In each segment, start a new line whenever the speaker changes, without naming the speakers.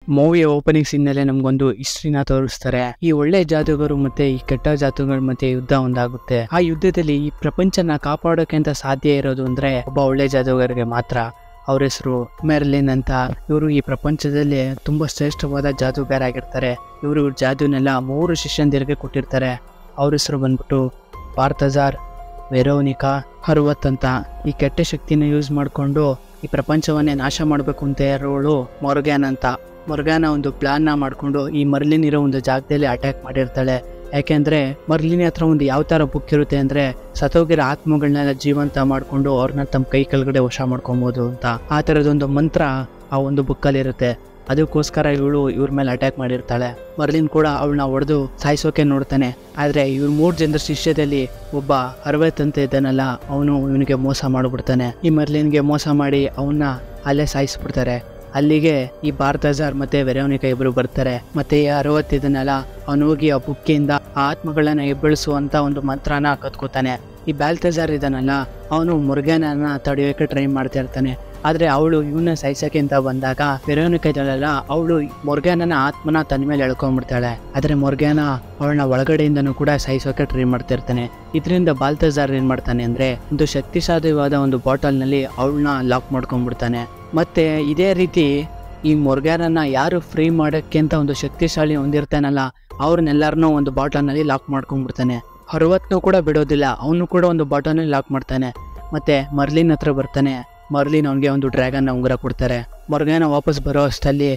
ಮೂವಿಯ opening scene ನಲ್ಲೇ ನಮ್ಗೊಂದು ಹಿಸ್ಟ್ರಿನ ತೋರಿಸ್ತಾರೆ. ಈ ಒಳ್ಳೆ ಜಾದೂಗರು ಮತ್ತೆ ಈ ಕೆಟ್ಟ ಜಾದೂಗಳ ಮಧ್ಯೆ ಯುದ್ಧ ಒಂದಾಗುತ್ತೆ. ಆ ಯುದ್ಧದಲ್ಲಿ ಈ ಪ್ರಪಂಚನ ಕಾಪಾಡೋಕೆ ಅಂತ ಸಾಧ್ಯ ಇರೋದು ಅಂದ್ರೆ ಒಬ್ಬ ಒಳ್ಳೆ ಜಾದೂಗರಿಗೆ ಮಾತ್ರ. ಅವ್ರ ಹೆಸರು ಮೆರ್ಲಿನ್ ಅಂತ. ಇವರು ಈ ಪ್ರಪಂಚದಲ್ಲಿ ತುಂಬಾ ಶ್ರೇಷ್ಠವಾದ ಜಾದೂಗಾರ ಆಗಿರ್ತಾರೆ. ಇವರು ಜಾದೂನೆಲ್ಲ 3 ಶಿಷ್ಯಂದಿರಿಗೆ ಕೊಟ್ಟಿರ್ತಾರೆ. ಅವ್ರ ಹೆಸರು ಬಂದ್ಬಿಟ್ಟು ಬಾರ್ತಜಾರ್, ವೆರೋನಿಕಾ, ಹರ್ವತ್ ಅಂತ. ಈ ಕೆಟ್ಟ ಶಕ್ತಿನ ಯೂಸ್ ಮಾಡಿಕೊಂಡು ಈ ಪ್ರಪಂಚವನ್ನೇ ನಾಶ ಮಾಡಬೇಕು ಅಂತ ಇರೋಳು ಮೊರ್ಗ್ಯಾನ್ ಅಂತ. ಮೊರ್ಗ್ಯಾನ ಒಂದು ಪ್ಲಾನ್ನ ಮಾಡಿಕೊಂಡು ಈ ಮರ್ಲಿನ್ ಇರೋ ಒಂದು ಜಾಗದಲ್ಲಿ ಅಟ್ಯಾಕ್ ಮಾಡಿರ್ತಾಳೆ. ಯಾಕೆಂದ್ರೆ ಮರ್ಲಿನ್ ಹತ್ರ ಒಂದು ಯಾವ ಥರ ಬುಕ್ ಇರುತ್ತೆ ಅಂದರೆ ಸತ್ತೋಗಿರೋ ಆತ್ಮಗಳನ್ನೆಲ್ಲ ಜೀವಂತ ಮಾಡಿಕೊಂಡು ಅವ್ರನ್ನ ತಮ್ಮ ಕೈ ಕೆಳಗಡೆ ವಶ ಮಾಡ್ಕೊಬೋದು ಅಂತ. ಆ ಥರದೊಂದು ಮಂತ್ರ ಆ ಒಂದು ಬುಕ್ಕಲ್ಲಿ ಇರುತ್ತೆ. ಅದಕ್ಕೋಸ್ಕರ ಇವಳು ಇವ್ರ ಮೇಲೆ ಅಟ್ಯಾಕ್ ಮಾಡಿರ್ತಾಳೆ. ಮರ್ಲಿನ್ ಕೂಡ ಅವಳನ್ನ ಹೊಡೆದು ಸಾಯಿಸೋಕೆ ನೋಡ್ತಾನೆ. ಆದರೆ ಇವ್ರ 3 ಜನರ ಶಿಷ್ಯದಲ್ಲಿ ಒಬ್ಬ ಹರ್ವತ್ ಅಂತ ಇದ್ದಾನಲ್ಲ, ಅವನು ಇವನಿಗೆ ಮೋಸ ಮಾಡಿಬಿಡ್ತಾನೆ. ಈ ಮರ್ಲಿನ್ಗೆ ಮೋಸ ಮಾಡಿ ಅವನ್ನ ಅಲ್ಲೇ ಸಾಯಿಸ್ಬಿಡ್ತಾರೆ. ಅಲ್ಲಿಗೆ ಈ ಬಾರ್ತಜಾರ್ ಮತ್ತೆ ವೆರೋನಿಕಾ ಇಬ್ರು ಬರ್ತಾರೆ. ಮತ್ತೆ ಈ ಹರ್ವತ್ ಇದನ್ನಲ್ಲ, ಅವನು ಹೋಗಿ ಆ ಬುಕ್ಕಿಂದ ಆ ಆತ್ಮಗಳನ್ನ ಎಬ್ಬಳಿಸುವಂತ ಒಂದು ಮಂತ್ರನ ಕತ್ಕೋತಾನೆ. ಈ ಬಾಲ್ತಜಾರ್ ಇದನ್ನಲ್ಲ, ಅವನು ಮೊರ್ಗ್ಯಾನನ್ನ ತಡೆಯೋಕೆ ಟ್ರೈ ಮಾಡ್ತಾ ಇರ್ತಾನೆ. ಆದ್ರೆ ಅವಳು ಇವನ್ನ ಸಾಯಿಸಕ್ಕೆ ಅಂತ ಬಂದಾಗ ವೆರೋನಿಕಾ ಇದಲ್ಲ, ಅವಳು ಮೊರ್ಗ್ಯಾನನ ಆತ್ಮನ ತನ್ನ ಮೇಲೆ ಎಳ್ಕೊಂಡ್ಬಿಡ್ತಾಳೆ. ಆದ್ರೆ ಮೊರ್ಗ್ಯಾನ ಅವಳನ್ನ ಒಳಗಡೆಯಿಂದನೂ ಕೂಡ ಸಾಯಿಸೋಕೆ ಟ್ರೈ ಮಾಡ್ತಾ ಇರ್ತಾನೆ. ಇದರಿಂದ ಬಾಲ್ತಜಾರ್ ಏನ್ ಮಾಡ್ತಾನೆ ಅಂದ್ರೆ ಒಂದು ಶಕ್ತಿಶಾಲಿಯಾದ ಒಂದು ಬಾಟಲ್ ನಲ್ಲಿ ಅವಳನ್ನ ಲಾಕ್ ಮಾಡ್ಕೊಂಡ್ಬಿಡ್ತಾನೆ. ಮತ್ತೆ ಇದೇ ರೀತಿ ಈ ಮೊರ್ಗ್ಯಾನನ್ನ ಯಾರು ಫ್ರೀ ಮಾಡೋಕ್ಕೆ ಅಂತ ಒಂದು ಶಕ್ತಿಶಾಲಿ ಹೊಂದಿರ್ತಾನಲ್ಲ, ಅವ್ರನ್ನೆಲ್ಲರನ್ನೂ ಒಂದು ಬಾಟಲ್ ನಲ್ಲಿ ಲಾಕ್ ಮಾಡ್ಕೊಂಡ್ಬಿಡ್ತಾನೆ. ಹರ್ವತ್ನು ಕೂಡ ಬಿಡೋದಿಲ್ಲ, ಅವನು ಕೂಡ ಒಂದು ಬಾಟಲ್ ನಲ್ಲಿ ಲಾಕ್ ಮಾಡ್ತಾನೆ. ಮತ್ತೆ ಮರ್ಲಿನ್ ಹತ್ರ ಬರ್ತಾನೆ. ಮರ್ಲಿನ್ ಅವನಿಗೆ ಒಂದು ಡ್ರ್ಯಾಗನ್ ಉಂಗುರ ಕೊಡ್ತಾರೆ. ಮೊರ್ಗ್ಯಾನ ವಾಪಸ್ ಬರೋ ಅಷ್ಟಲ್ಲಿ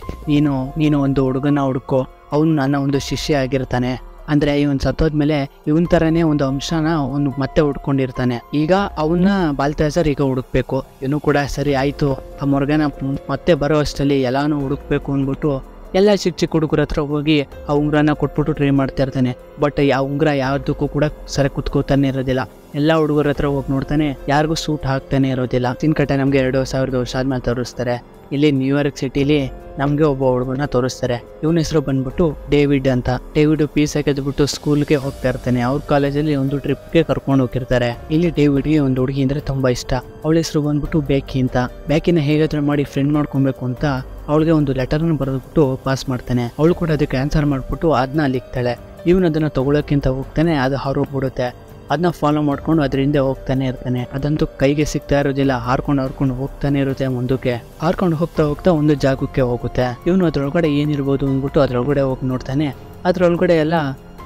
ನೀನು ಒಂದು ಹುಡುಗನ ಹುಡುಕೋ, ಅವನು ನನ್ನ ಒಂದು ಶಿಷ್ಯ ಆಗಿರ್ತಾನೆ. ಅಂದ್ರೆ ಇವನ್ ಸತ್ತೋದ್ಮೇಲೆ ಇವನ್ ತರನೇ ಒಂದು ಅಂಶನ ಅವನು ಮತ್ತೆ ಹುಡ್ಕೊಂಡಿರ್ತಾನೆ. ಈಗ ಅವನ್ನ ಬಾಲ್ತಜಾರ್ ಈಗ ಹುಡುಕ್ಬೇಕು. ಇವನು ಕೂಡ ಸರಿ ಆಯ್ತು, ಆ ಮೊರ್ಗ್ಯಾನ ಮತ್ತೆ ಬರೋ ಅಷ್ಟಲ್ಲಿ ಎಲ್ಲಾನು ಹುಡುಕ್ಬೇಕು ಅಂದ್ಬಿಟ್ಟು ಎಲ್ಲ ಚಿಕ್ಕ ಹುಡುಗರ ಹತ್ರ ಹೋಗಿ ಆ ಉಂಗ್ರನ ಕೊಟ್ಬಿಟ್ಟು ಟ್ರೈ ಮಾಡ್ತಾ ಇರ್ತಾನೆ. ಬಟ್ ಆ ಉಂಗ್ರ ಯಾವುದಕ್ಕೂ ಕೂಡ ಸರಿ ಕುತ್ಕೋತಾನೆ ಇರೋದಿಲ್ಲ. ಎಲ್ಲ ಹುಡುಗರ ಹತ್ರ ಹೋಗಿ ನೋಡ್ತಾನೆ, ಯಾರಿಗೂ ಸೂಟ್ ಹಾಕ್ತಾನೆ ಇರೋದಿಲ್ಲ. ಕಟ್ಟೆ ನಮ್ಗೆ 2000 ವರ್ಷ ಆದ್ಮೇಲೆ ತೋರಿಸ್ತಾರೆ. ಇಲ್ಲಿ ನ್ಯೂಯಾರ್ಕ್ ಸಿಟಿಲಿ ನಮ್ಗೆ ಒಬ್ಬ ಹುಡುಗನ ತೋರಿಸ್ತಾರೆ. ಇವನ ಹೆಸರು ಬಂದ್ಬಿಟ್ಟು ಡೇವಿಡ್ ಅಂತ. ಡೇವಿಡ್ ಪೀಸಾಗಿ ಎದ್ಬಿಟ್ಟು ಸ್ಕೂಲ್ಗೆ ಹೋಗ್ತಾ ಇರ್ತಾನೆ. ಅವ್ರ ಕಾಲೇಜಲ್ಲಿ ಒಂದು ಟ್ರಿಪ್ಗೆ ಕರ್ಕೊಂಡು ಹೋಗಿರ್ತಾರೆ. ಇಲ್ಲಿ ಡೇವಿಡ್ಗೆ ಒಂದು ಹುಡುಗಿ ಅಂದ್ರೆ ತುಂಬಾ ಇಷ್ಟ. ಅವಳ ಹೆಸರು ಬಂದ್ಬಿಟ್ಟು ಬೇಕಿ ಅಂತ. ಬೇಕಿನ ಹೇಗಾದ್ರೂ ಮಾಡಿ ಫ್ರೆಂಡ್ ಮಾಡ್ಕೊಬೇಕು ಅಂತ ಅವಳಿಗೆ ಒಂದು ಲೆಟರ್ನ ಬರೆದ್ಬಿಟ್ಟು ಪಾಸ್ ಮಾಡ್ತಾನೆ. ಅವಳು ಕೂಡ ಅದಕ್ಕೆ ಆನ್ಸರ್ ಮಾಡ್ಬಿಟ್ಟು ಅದನ್ನ ಲಿಕ್ತಾಳೆ. ಇವನು ಅದನ್ನ ತಗೊಳಕ್ಕಿಂತ ಹೋಗ್ತಾನೆ, ಅದು ಹೊರಬಿಡುತ್ತೆ. ಅದನ್ನ ಫಾಲೋ ಮಾಡ್ಕೊಂಡು ಅದ್ರ ಹಿಂದೆ ಹೋಗ್ತಾನೆ ಇರ್ತಾನೆ. ಅದಂತೂ ಕೈಗೆ ಸಿಗ್ತಾ ಇರೋದಿಲ್ಲ. ಹಾರ್ಕೊಂಡು ಹೋಗ್ತಾನೆ ಇರುತ್ತೆ. ಮುಂದಕ್ಕೆ ಹಾರ್ಕೊಂಡು ಹೋಗ್ತಾ ಒಂದು ಜಾಗಕ್ಕೆ ಹೋಗುತ್ತೆ. ಇವನು ಅದ್ರೊಳಗಡೆ ಏನಿರ್ಬೋದು ಅಂದ್ಬಿಟ್ಟು ಅದ್ರೊಳಗಡೆ ಹೋಗಿ ನೋಡ್ತಾನೆ. ಅದ್ರೊಳಗಡೆ ಎಲ್ಲ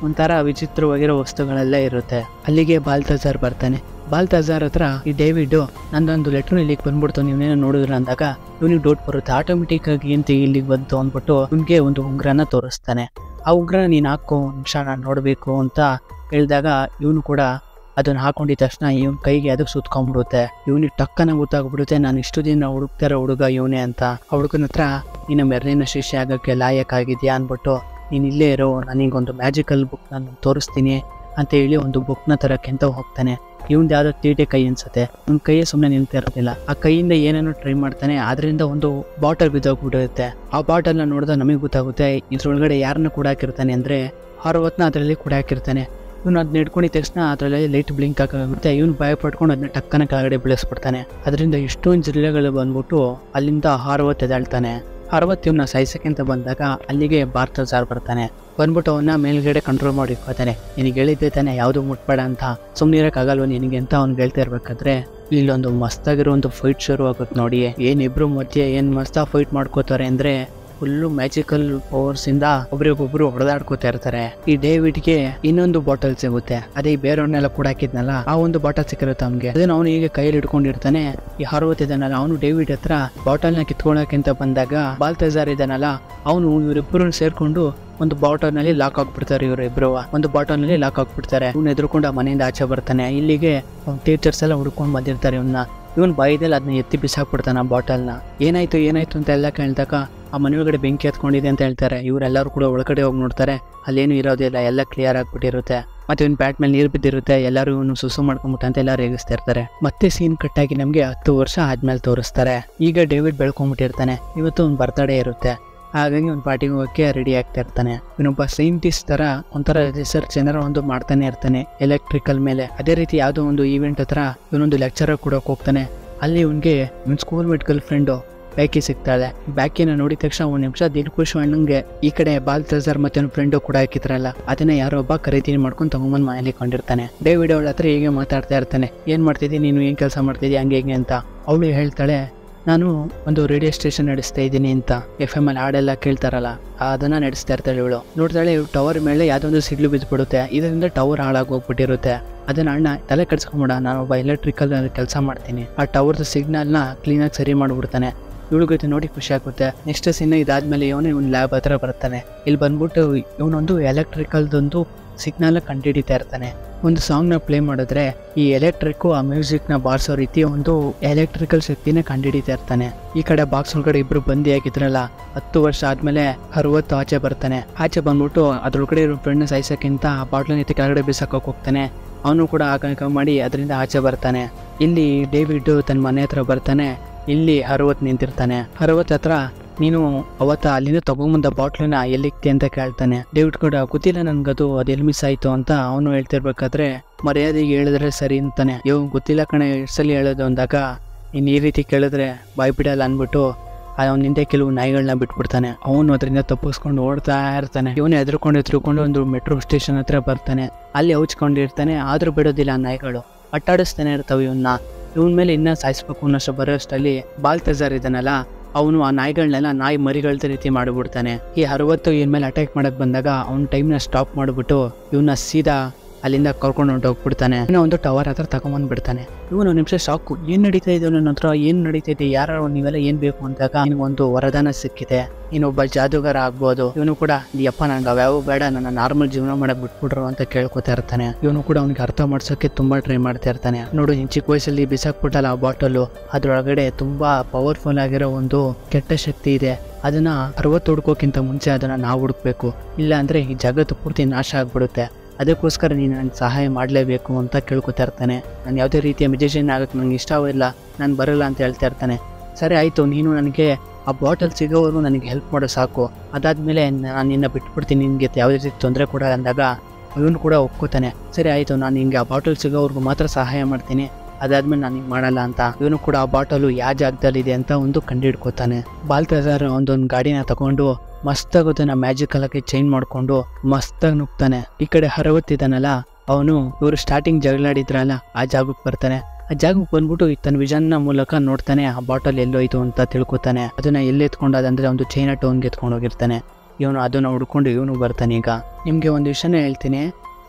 ಒಂಥರ ವಿಚಿತ್ರವಾಗಿರೋ ವಸ್ತುಗಳೆಲ್ಲ ಇರುತ್ತೆ. ಅಲ್ಲಿಗೆ ಬಾಲ್ತಜಾರ್ ಬರ್ತಾನೆ. ಬಾಲ್ತಜಾರ್ ಹತ್ರ ಈ ಡೇವಿಡ್ ನಂದೊಂದು ಲೆಟರ್ ಇಲ್ಲಿಗೆ ಬಂದ್ಬಿಡ್ತು, ನೀವೇನೋ ನೋಡಿದ್ರ ಅಂದಾಗ ಇವನಿಗೆ ಡೌಟ್ ಬರುತ್ತೆ. ಆಟೋಮೆಟಿಕ್ ಆಗಿ ಅಂತ ಇಲ್ಲಿಗೆ ಬಂತು ಅಂದ್ಬಿಟ್ಟು ಇವನಿಗೆ ಒಂದು ಉಂಗ್ರನ ತೋರಿಸ್ತಾನೆ. ಆ ಉಂಗ್ರನ ನೀನು ಹಾಕೋ ನಿಮಿಷ ನಾನು ನೋಡಬೇಕು ಅಂತ ಹೇಳಿದಾಗ ಇವನು ಕೂಡ ಅದನ್ನ ಹಾಕೊಂಡಿದ ತಕ್ಷಣ ಇವನ್ ಕೈಗೆ ಅದಕ್ಕೆ ಸುತ್ಕೊಂಡ್ಬಿಡುತ್ತೆ. ಇವನಿಗೆ ಟಕ್ಕನ ಗೊತ್ತಾಗ್ಬಿಡುತ್ತೆ, ನಾನು ಇಷ್ಟು ದಿನ ಹುಡುಕ್ತಾ ಇರೋ ಹುಡುಗ ಇವನೇ ಅಂತ. ಆ ಹುಡುಗನ ಹತ್ರ ನೀನು ಮೆರ್ಲಿನ ಶಿಷ್ಯ ಆಗಕ್ಕೆ ಲಾಯಕ್ ಆಗಿದ್ಯಾ ಅಂದ್ಬಿಟ್ಟು ನೀನು ಇಲ್ಲೇ ಇರೋ, ನನಗೊಂದು ಮ್ಯಾಜಿಕಲ್ ಬುಕ್ ನಾನು ತೋರಿಸ್ತೀನಿ ಅಂತ ಹೇಳಿ ಒಂದು ಬುಕ್ನ ತರಕ್ಕೆ ಅಂತ ಹೋಗ್ತಾನೆ. ಇವಂದು ಯಾವ್ದೋ ತೀಟೆ ಕೈ ಅನ್ಸುತ್ತೆ. ಇವ್ನ ಕೈಯೇ ಸುಮ್ಮನೆ ನಿಲ್ತಾ ಇರೋದಿಲ್ಲ. ಆ ಕೈಯಿಂದ ಏನೇನೋ ಟ್ರೈ ಮಾಡ್ತಾನೆ. ಅದರಿಂದ ಒಂದು ಬಾಟಲ್ ಬಿದ್ದೋಗ್ಬಿಟ್ಟಿರುತ್ತೆ. ಆ ಬಾಟಲ್ನ ನೋಡಿದಾಗ ನಮಗೆ ಗೊತ್ತಾಗುತ್ತೆ ಇದ್ರೊಳಗಡೆ ಯಾರನ್ನ ಕೂಡ ಹಾಕಿರ್ತಾನೆ ಅಂದ್ರೆ ಹರ್ವತ್ನ ಅದರಲ್ಲಿ ಕೂಡ ಹಾಕಿರ್ತಾನೆ. ಇವನು ಅದನ್ನ ಹಿಡ್ಕೊಂಡಿದ ತಕ್ಷಣ ಅದರಲ್ಲಿ ಲೈಟ್ ಬ್ಲಿಂಕ್ ಆಗುತ್ತೆ. ಇವನು ಭಯ ಪಡ್ಕೊಂಡು ಅದನ್ನ ಟಕ್ಕನ ಕೆಳಗಡೆ ಬೀಳಿಸ್ಬಿಡ್ತಾನೆ. ಅದರಿಂದ ಎಷ್ಟೊಂದು ಜಿಲ್ಲೆಗಳು ಬಂದ್ಬಿಟ್ಟು ಅಲ್ಲಿಂದ ಹರ್ವತ್ ಎದಾಳ್ತಾನೆ. ಹರ್ವತ್ ಇವನ್ನ ಸಾಯಿಸಕ್ಕೆ ಅಂತ ಬಂದಾಗ ಅಲ್ಲಿಗೆ ಬಾರ್ತಜಾರ್ ಬರ್ತಾನೆ. ಬಂದ್ಬಿಟ್ಟು ಅವನ್ನ ಮೇಲ್ಗಡೆ ಕಂಟ್ರೋಲ್ ಮಾಡಿ ಇಟ್ಕೋತಾನೆ. ನಿನಗೆ ಹೇಳಿದ್ದೆ ತಾನೆ ಯಾವುದು ಮುಟ್ಬೇಡ ಅಂತ, ಸುಮ್ಮನೆ ಇರೋಕ್ಕಾಗಲ್ವ ನಿನಗೆ ಅಂತ ಅವ್ನು ಹೇಳ್ತಾ ಇರ್ಬೇಕಾದ್ರೆ ಇಲ್ಲೊಂದು ಮಸ್ತಾಗಿರೋ ಒಂದು ಫೈಟ್ ಶುರು ಆಗುತ್ತೆ ನೋಡಿ. ಏನಿಬ್ರು ಮಧ್ಯೆ ಏನ್ ಮಸ್ತಾ ಫೈಟ್ ಮಾಡ್ಕೋತಾರೆ ಅಂದ್ರೆ ಫುಲ್ಲು ಮ್ಯಾಜಿಕಲ್ ಪವರ್ಸ್ ಇಂದ ಒಬ್ರಿಗೊಬ್ರು ಹೊಡೆದಾಡ್ಕೋತಾ ಇರ್ತಾರೆ. ಈ ಡೇವಿಡ್ಗೆ ಇನ್ನೊಂದು ಬಾಟಲ್ ಸಿಗುತ್ತೆ. ಅದೇ ಬೇರೆಯವ್ರನ್ನೆಲ್ಲ ಕೂಡ ಹಾಕಿದ್ನಲ್ಲ, ಆ ಒಂದು ಬಾಟಲ್ ಸಿಕ್ಕಿರುತ್ತೆ ಅವ್ನಿಗೆ. ಅದನ್ನ ಅವನು ಈಗ ಕೈಯಲ್ಲಿ ಹಿಡ್ಕೊಂಡಿರ್ತಾನೆ. ಈ ಹರ್ವತ್ ಇದಾನಲ್ಲ, ಅವನು ಡೇವಿಡ್ ಹತ್ರ ಬಾಟಲ್ ನ ಕಿತ್ಕೊಳ್ಳೋಕೆ ಬಂದಾಗ ಬಾಲ್ತಜಾರ್ ಇದಾನಲ್ಲ, ಅವನು ಇವರಿಬ್ಬರು ಸೇರ್ಕೊಂಡು ಒಂದು ಬಾಟಲ್ ನಲ್ಲಿ ಲಾಕ್ ಆಗ್ಬಿಡ್ತಾರೆ. ಇವರಿಬ್ರು ಒಂದು ಬಾಟಲ್ ನಲ್ಲಿ ಲಾಕ್ ಆಗ್ಬಿಡ್ತಾರೆ. ಇವ್ನು ಎದ್ರುಕೊಂಡು ಆ ಮನೆಯಿಂದ ಆಚೆ ಬರ್ತಾನೆ. ಇಲ್ಲಿಗೆ ಟೀಚರ್ಸ್ ಎಲ್ಲ ಹುಡ್ಕೊಂಡು ಬಂದಿರ್ತಾರೆ ಇವನ್ನ. ಇವನ್ ಬಾಯಿದಲ್ಲಿ ಅದನ್ನ ಎತ್ತಿ ಬಿಸಾಕ್ಬಿಡ್ತಾನೆ ಆ ಬಾಟಲ್ನ. ಏನಾಯ್ತು ಅಂತ ಎಲ್ಲ ಕೇಳ್ದಾಗ ಆ ಮನೆ ಒಳಗಡೆ ಬೆಂಕಿ ಹತ್ಕೊಂಡಿದೆ ಅಂತ ಹೇಳ್ತಾರೆ. ಇವರೆಲ್ಲರೂ ಕೂಡ ಒಳಗಡೆ ಹೋಗಿ ನೋಡ್ತಾರೆ. ಅಲ್ಲೇನು ಇರೋದಿಲ್ಲ, ಎಲ್ಲ ಕ್ಲಿಯರ್ ಆಗ್ಬಿಟ್ಟಿರುತ್ತೆ. ಮತ್ತೆ ಇವನ್ ಬ್ಯಾಟ್ ಮೇಲೆ ನೀರು ಬಿದ್ದಿರುತ್ತೆ. ಎಲ್ಲರೂ ಇವನು ಸುಸು ಮಾಡ್ಕೊಂಡ್ಬಿಟ್ಟು ಅಂತ ಎಲ್ಲ ರೇಗಿಸ್ತಾ ಇರ್ತಾರೆ. ಮತ್ತೆ ಸೀನ್ ಕಟ್ಟಾಗಿ ನಮ್ಗೆ 10 ವರ್ಷ ಆದ್ಮೇಲೆ ತೋರಿಸ್ತಾರೆ. ಈಗ ಡೇವಿಡ್ ಬೆಳ್ಕೊಂಡ್ಬಿಟ್ಟಿರ್ತಾನೆ. ಇವತ್ತು ಒಂದು ಬರ್ತಡೇ ಇರುತ್ತೆ. ಹಾಗಾಗಿ ಒಂದು ಪಾರ್ಟಿಗೆ ಹೋಗಕ್ಕೆ ರೆಡಿ ಆಗ್ತಾ ಇರ್ತಾನೆ. ಇವನೊಬ್ಬ ಸೈಂಟಿಸ್ಟ್ ತರ ಒಂಥರ ರಿಸರ್ಚ್ ಏನಾರ ಒಂದು ಮಾಡ್ತಾನೆ ಇರ್ತಾನೆ ಎಲೆಕ್ಟ್ರಿಕಲ್ ಮೇಲೆ. ಅದೇ ರೀತಿ ಯಾವುದೋ ಒಂದು ಈವೆಂಟ್ ಹತ್ರ ಇವನೊಂದು ಲೆಕ್ಚರರ್ ಕೂಡ ಹೋಗ್ತಾನೆ. ಅಲ್ಲಿ ಇವನ್ಗೆ ಸ್ಕೂಲ್ ಮೇಟ್ ಗರ್ಲ್ ಫ್ರೆಂಡು ಬ್ಯಾಕಿ ಸಿಗ್ತಾಳೆ. ಬ್ಯಾಕಿನ ನೋಡಿದ ತಕ್ಷಣ ಒಂದ್ ನಿಮಿಷ ದಿಲ್ಖುಷ್ ಅಣ್ಣಂಗೆ ಈ ಕಡೆ ಬಾಲ್ತಜಾರ್ ಮತ್ತೆ ಅವ್ನ ಫ್ರೆಂಡು ಕೂಡ ಹಾಕಿದ್ರಲ್ಲ ಅದನ್ನ ಯಾರೋ ಒಬ್ಬ ಖರೀದಿ ಮಾಡ್ಕೊಂಡು ತಗೊಂಬಂದ್ ಮನೇಲಿ ಕೊಂಡಿರ್ತಾನೆ. ಡೇವಿಡ್ ಅವಳ ಹತ್ರ ಹೀಗೆ ಮಾತಾಡ್ತಾ ಇರ್ತಾನೆ, ಏನ್ ಮಾಡ್ತಿದ್ದಿ ನೀನು, ಏನ್ ಕೆಲಸ ಮಾಡ್ತಿದ್ದಿ ಹಂಗೆ ಹಿಂಗೆ ಅಂತ. ಅವಳು ಹೇಳ್ತಾಳೆ, ನಾನು ಒಂದು ರೇಡಿಯೋ ಸ್ಟೇಷನ್ ನಡೆಸ್ತಾ ಇದ್ದೀನಿ ಅಂತ, FM ಅಲ್ಲಿ ಹಾಡೆಲ್ಲ ಕೇಳ್ತಾರಲ್ಲ ಅದನ್ನ ನಡೆಸ್ತಾ ಇರ್ತಾಳೆ ಇವಳು. ನೋಡ್ತಾಳೆ ಟವರ್ ಮೇಲೆ ಯಾವ್ದೊಂದು ಸಿಡ್ಲು ಬಿದ್ದುಬಿಡುತ್ತೆ, ಇದರಿಂದ ಟವರ್ ಹಾಳಾಗೋಗ್ಬಿಟ್ಟಿರುತ್ತೆ. ಅದನ್ನ ಅಣ್ಣ ತಲೆ ಕೆಡ್ಸ್ಕೊಂಬಿಡ, ನಾನು ಒಬ್ಬ ಎಲೆಕ್ಟ್ರಿಕಲ್ ಕೆಲಸ ಮಾಡ್ತೀನಿ, ಆ ಟವರ್ದ ಸಿಗ್ನಲ್ನ ಕ್ಲೀನಾಗಿ ಸರಿ ಮಾಡ್ಬಿಡ್ತಾನೆ. ಇವಳಿಗೆ ನೋಡಿ ಖುಷಿ ಆಗುತ್ತೆ. ನೆಕ್ಸ್ಟ್ ಸೀನ್ ಇದಾದ್ಮೇಲೆ ಇವನ್ ಲ್ಯಾಬ್ ಹತ್ರ ಬರ್ತಾನೆ. ಇಲ್ಲಿ ಬಂದ್ಬಿಟ್ಟು ಇವನೊಂದು ಎಲೆಕ್ಟ್ರಿಕಲ್ದೊಂದು ಸಿಗ್ನಲ್ ಕಂಡುಹಿಡಿತಾ ಇರ್ತಾನೆ. ಒಂದು ಸಾಂಗ್ ನ ಪ್ಲೇ ಮಾಡಿದ್ರೆ ಈ ಎಲೆಕ್ಟ್ರಿಕ್ ಆ ಮ್ಯೂಸಿಕ್ ನ ಬಾರಿಸೋ ರೀತಿ ಒಂದು ಎಲೆಕ್ಟ್ರಿಕಲ್ ಶಕ್ತಿನ ಕಂಡುಹಿಡಿತಾ ಇರ್ತಾನೆ. ಈ ಕಡೆ ಬಾಕ್ಸ್ ಒಳಗಡೆ ಇಬ್ರು ಬಂದಿ ಆಗಿದ್ರಲ್ಲ 10 ವರ್ಷ ಆದ್ಮೇಲೆ 60 ಆಚೆ ಬರ್ತಾನೆ. ಆಚೆ ಬಂದ್ಬಿಟ್ಟು ಅದ್ರೊಳಗಡೆ ಇರೋ ಫ್ರೆಂಡ್ ಸಾಯಿಸಕ್ಕಿಂತ ಆ ಬಾಟ್ಲ್ ಎತ್ತಿ ಕೆಳಗಡೆ ಬಿಸಾಕೋಕ್ ಹೋಗ್ತಾನೆ. ಅವನು ಕೂಡ ಆಗ ಮಾಡಿ ಅದರಿಂದ ಆಚೆ ಬರ್ತಾನೆ. ಇಲ್ಲಿ ಡೇವಿಡ್ ತನ್ನ ಮನೆ ಹತ್ರ ಬರ್ತಾನೆ. ಇಲ್ಲಿ 60 ನಿಂತಿರ್ತಾನೆ. 60 ಹತ್ರ ನೀನು ಅವತ್ತ ಅಲ್ಲಿಂದ ತಗೊಂಬಂದ ಬಾಟ್ಲನ್ನ ಎಲ್ಲಿಕ್ತಿ ಅಂತ ಕೇಳ್ತಾನೆ. ಡೇವಿಡ್ ಕೂಡ ಗೊತ್ತಿಲ್ಲ ನನ್ಗದು ಅದೆಲ್ಲಿ ಮಿಸ್ ಆಯ್ತು ಅಂತ ಅವನು ಹೇಳ್ತಿರ್ಬೇಕಾದ್ರೆ ಮರ್ಯಾದೆಗೆ ಹೇಳಿದ್ರೆ ಸರಿ ಅಂತಾನೆ. ಗೊತ್ತಿಲ್ಲ ಕಣೆ ಎಷ್ಟು ಸಲ ಹೇಳೋದು ಅಂದಾಗ ಇನ್ ಈ ರೀತಿ ಕೇಳಿದ್ರೆ ಬಾಯ್ ಬಿಡಲ್ಲ ಅನ್ಬಿಟ್ಟು ಅವನಿಂದ ಕೆಲವು ನಾಯಿಗಳನ್ನ ಬಿಟ್ಬಿಡ್ತಾನೆ. ಅವನು ಅದರಿಂದ ತಪ್ಪಿಸ್ಕೊಂಡು ಓಡ್ತಾ ಇರ್ತಾನೆ. ಇವನು ಎದ್ರುಕೊಂಡು ಒಂದು ಮೆಟ್ರೋ ಸ್ಟೇಷನ್ ಹತ್ರ ಬರ್ತಾನೆ. ಅಲ್ಲಿ ಹೌಚ್ಕೊಂಡಿರ್ತಾನೆ. ಆದ್ರೂ ಬಿಡೋದಿಲ್ಲ ನಾಯಿಗಳು, ಅಟ್ಟಾಡಿಸ್ತಾನೆ ಇರ್ತಾವೆ ಇವನ್ ಮೇಲೆ ಇನ್ನ ಸಾಯಿಸ್ಬೇಕು ಅನ್ನೋಷ್ಟು ಬರೋಷ್ಟಲ್ಲಿ ಬಾಲ್ತಜಾರ್ ಇದಾನಲ್ಲ ಅವನು ಆ ನಾಯಿಗಳನ್ನೆಲ್ಲ ನಾಯಿ ಮರಿಗಳದ ರೀತಿ ಮಾಡಿಬಿಡ್ತಾನೆ. ಈ 60 ಇವ್ನ ಮೇಲೆ ಅಟ್ಯಾಕ್ ಮಾಡಕ್ ಬಂದಾಗ ಅವ್ನ ಟೈಮ್ನ ಸ್ಟಾಪ್ ಮಾಡ್ಬಿಟ್ಟು ಇವನ್ನ ಸೀದಾ ಅಲ್ಲಿಂದ ಕರ್ಕೊಂಡು ಹೊಂಟೋಗ್ಬಿಡ್ತಾನೆ. ಒಂದು ಟವರ್ ಹತ್ರ ತಗೊಂಡ್ಬಂದ್ಬಿಡ್ತಾನೆ. ಇವನು ಒಂದು ನಿಮಿಷ ಶಾಕು, ಏನ್ ನಡೀತಾ ಇದೆ ನನ್ನ ಹತ್ರ, ಏನ್ ನಡೀತಾ ಇದೆ, ಯಾರು ನೀವೆಲ್ಲ ಏನ್ ಬೇಕು ಅಂದಾಗ ನಿನ್ಗೊಂದು ವರದಾನ ಸಿಕ್ಕಿದೆ, ಇನ್ನೊಬ್ಬ ಜಾದೂಗಾರ ಆಗ್ಬೋದು. ಇವನು ಕೂಡ ಯಪ್ಪ ನನ್ಗೆ ಅವ್ಯಾವ ಬೇಡ, ನನ್ನ ನಾರ್ಮಲ್ ಜೀವನ ಮಾಡಕ್ ಬಿಟ್ಬಿಟ್ರು ಅಂತ ಕೇಳ್ಕೊತಾ ಇರ್ತಾನೆ. ಇವನು ಕೂಡ ಅವ್ನಿಗೆ ಅರ್ಥ ಮಾಡ್ಸೋಕೆ ತುಂಬಾ ಟ್ರೈ ಮಾಡ್ತಾ ಇರ್ತಾನೆ. ನೋಡು ನೀನ್ ಚಿಕ್ಕ ವಯಸ್ಸಲ್ಲಿ ಬಿಸಾಕ್ಬಿಟ್ಟಲ್ಲ ಆ ಬಾಟಲ್, ಅದ್ರೊಳಗಡೆ ತುಂಬಾ ಪವರ್ಫುಲ್ ಆಗಿರೋ ಒಂದು ಕೆಟ್ಟ ಶಕ್ತಿ ಇದೆ. ಅದನ್ನ 60 ಹುಡ್ಕೋಕ್ಕಿಂತ ಮುಂಚೆ ಅದನ್ನ ನಾವು ಹುಡುಕ್ಬೇಕು, ಇಲ್ಲ ಅಂದ್ರೆ ಈ ಜಗತ್ತು ಪೂರ್ತಿ ನಾಶ ಆಗ್ಬಿಡುತ್ತೆ. ಅದಕ್ಕೋಸ್ಕರ ನೀನು ನನಗೆ ಸಹಾಯ ಮಾಡಲೇಬೇಕು ಅಂತ ಕೇಳ್ಕೊತಾ ಇರ್ತಾನೆ. ನಾನು ಯಾವುದೇ ರೀತಿಯ ಮ್ಯೂಸಿಷಿಯನ್ ಆಗಕ್ಕೆ ನನಗೆ ಇಷ್ಟವಿಲ್ಲ, ನಾನು ಬರಲ್ಲ ಅಂತ ಹೇಳ್ತಾ ಇರ್ತಾನೆ. ಸರಿ ಆಯಿತು, ನೀನು ನನಗೆ ಆ ಬಾಟಲ್ ಸಿಗೋವರೆಗೂ ನನಗೆ ಹೆಲ್ಪ್ ಮಾಡೋ ಸಾಕು, ಅದಾದಮೇಲೆ ನಾನು ನಿನ್ನ ಬಿಟ್ಬಿಡ್ತೀನಿ, ನಿನಗೆ ಯಾವುದೇ ರೀತಿ ತೊಂದರೆ ಕೂಡ ಅಂದಾಗ ಇವನು ಕೂಡ ಒಪ್ಕೋತಾನೆ. ಸರಿ ಆಯಿತು, ನಾನು ನಿನಗೆ ಆ ಬಾಟಲ್ ಸಿಗೋವರೆಗೂ ಮಾತ್ರ ಸಹಾಯ ಮಾಡ್ತೀನಿ, ಅದಾದ್ಮೇಲೆ ನಾನು ಹಿಂಗೆ ಮಾಡಲ್ಲ ಅಂತ. ಇವನು ಕೂಡ ಆ ಬಾಟಲು ಯಾವ ಜಾಗದಲ್ಲಿದೆ ಅಂತ ಒಂದು ಕಂಡುಹಿಡ್ಕೋತಾನೆ. ಬಾಲ್ತಜಾರ್ ಒಂದೊಂದು ಗಾಡಿನ ತಗೊಂಡು ಮಸ್ತಾಗಿ ಅದನ್ನ ಮ್ಯಾಜಿಕಲ್ ಆಗಿ ಚೇಂಜ್ ಮಾಡ್ಕೊಂಡು ಮಸ್ತಾಗಿ ನುಗ್ತಾನೆ. ಈ ಕಡೆ 60 ಇದಾನಲ್ಲ ಅವನು ಇವರು ಸ್ಟಾರ್ಟಿಂಗ್ ಜಗಳಾಡಿದ್ರಲ್ಲ ಆ ಜಾಗಕ್ಕೆ ಬರ್ತಾನೆ. ಆ ಜಾಗಕ್ಕೆ ಬಂದ್ಬಿಟ್ಟು ತನ್ನ ವಿಷನ್ನ ಮೂಲಕ ನೋಡ್ತಾನೆ ಆ ಬಾಟಲ್ ಎಲ್ಲೋಯ್ತು ಅಂತ ತಿಳ್ಕೊತಾನೆ. ಅದನ್ನ ಎಲ್ಲಿ ಎತ್ಕೊಂಡಾದಂದ್ರೆ ಒಂದು ಚೈನಾ ಟೌನ್ಗೆ ಎತ್ಕೊಂಡು ಹೋಗಿರ್ತಾನೆ. ಇವನು ಅದನ್ನ ಹುಡ್ಕೊಂಡು ಇವನು ಬರ್ತಾನೆ. ಈಗ ನಿಮ್ಗೆ ಒಂದು ವಿಷಯನ ಹೇಳ್ತೀನಿ,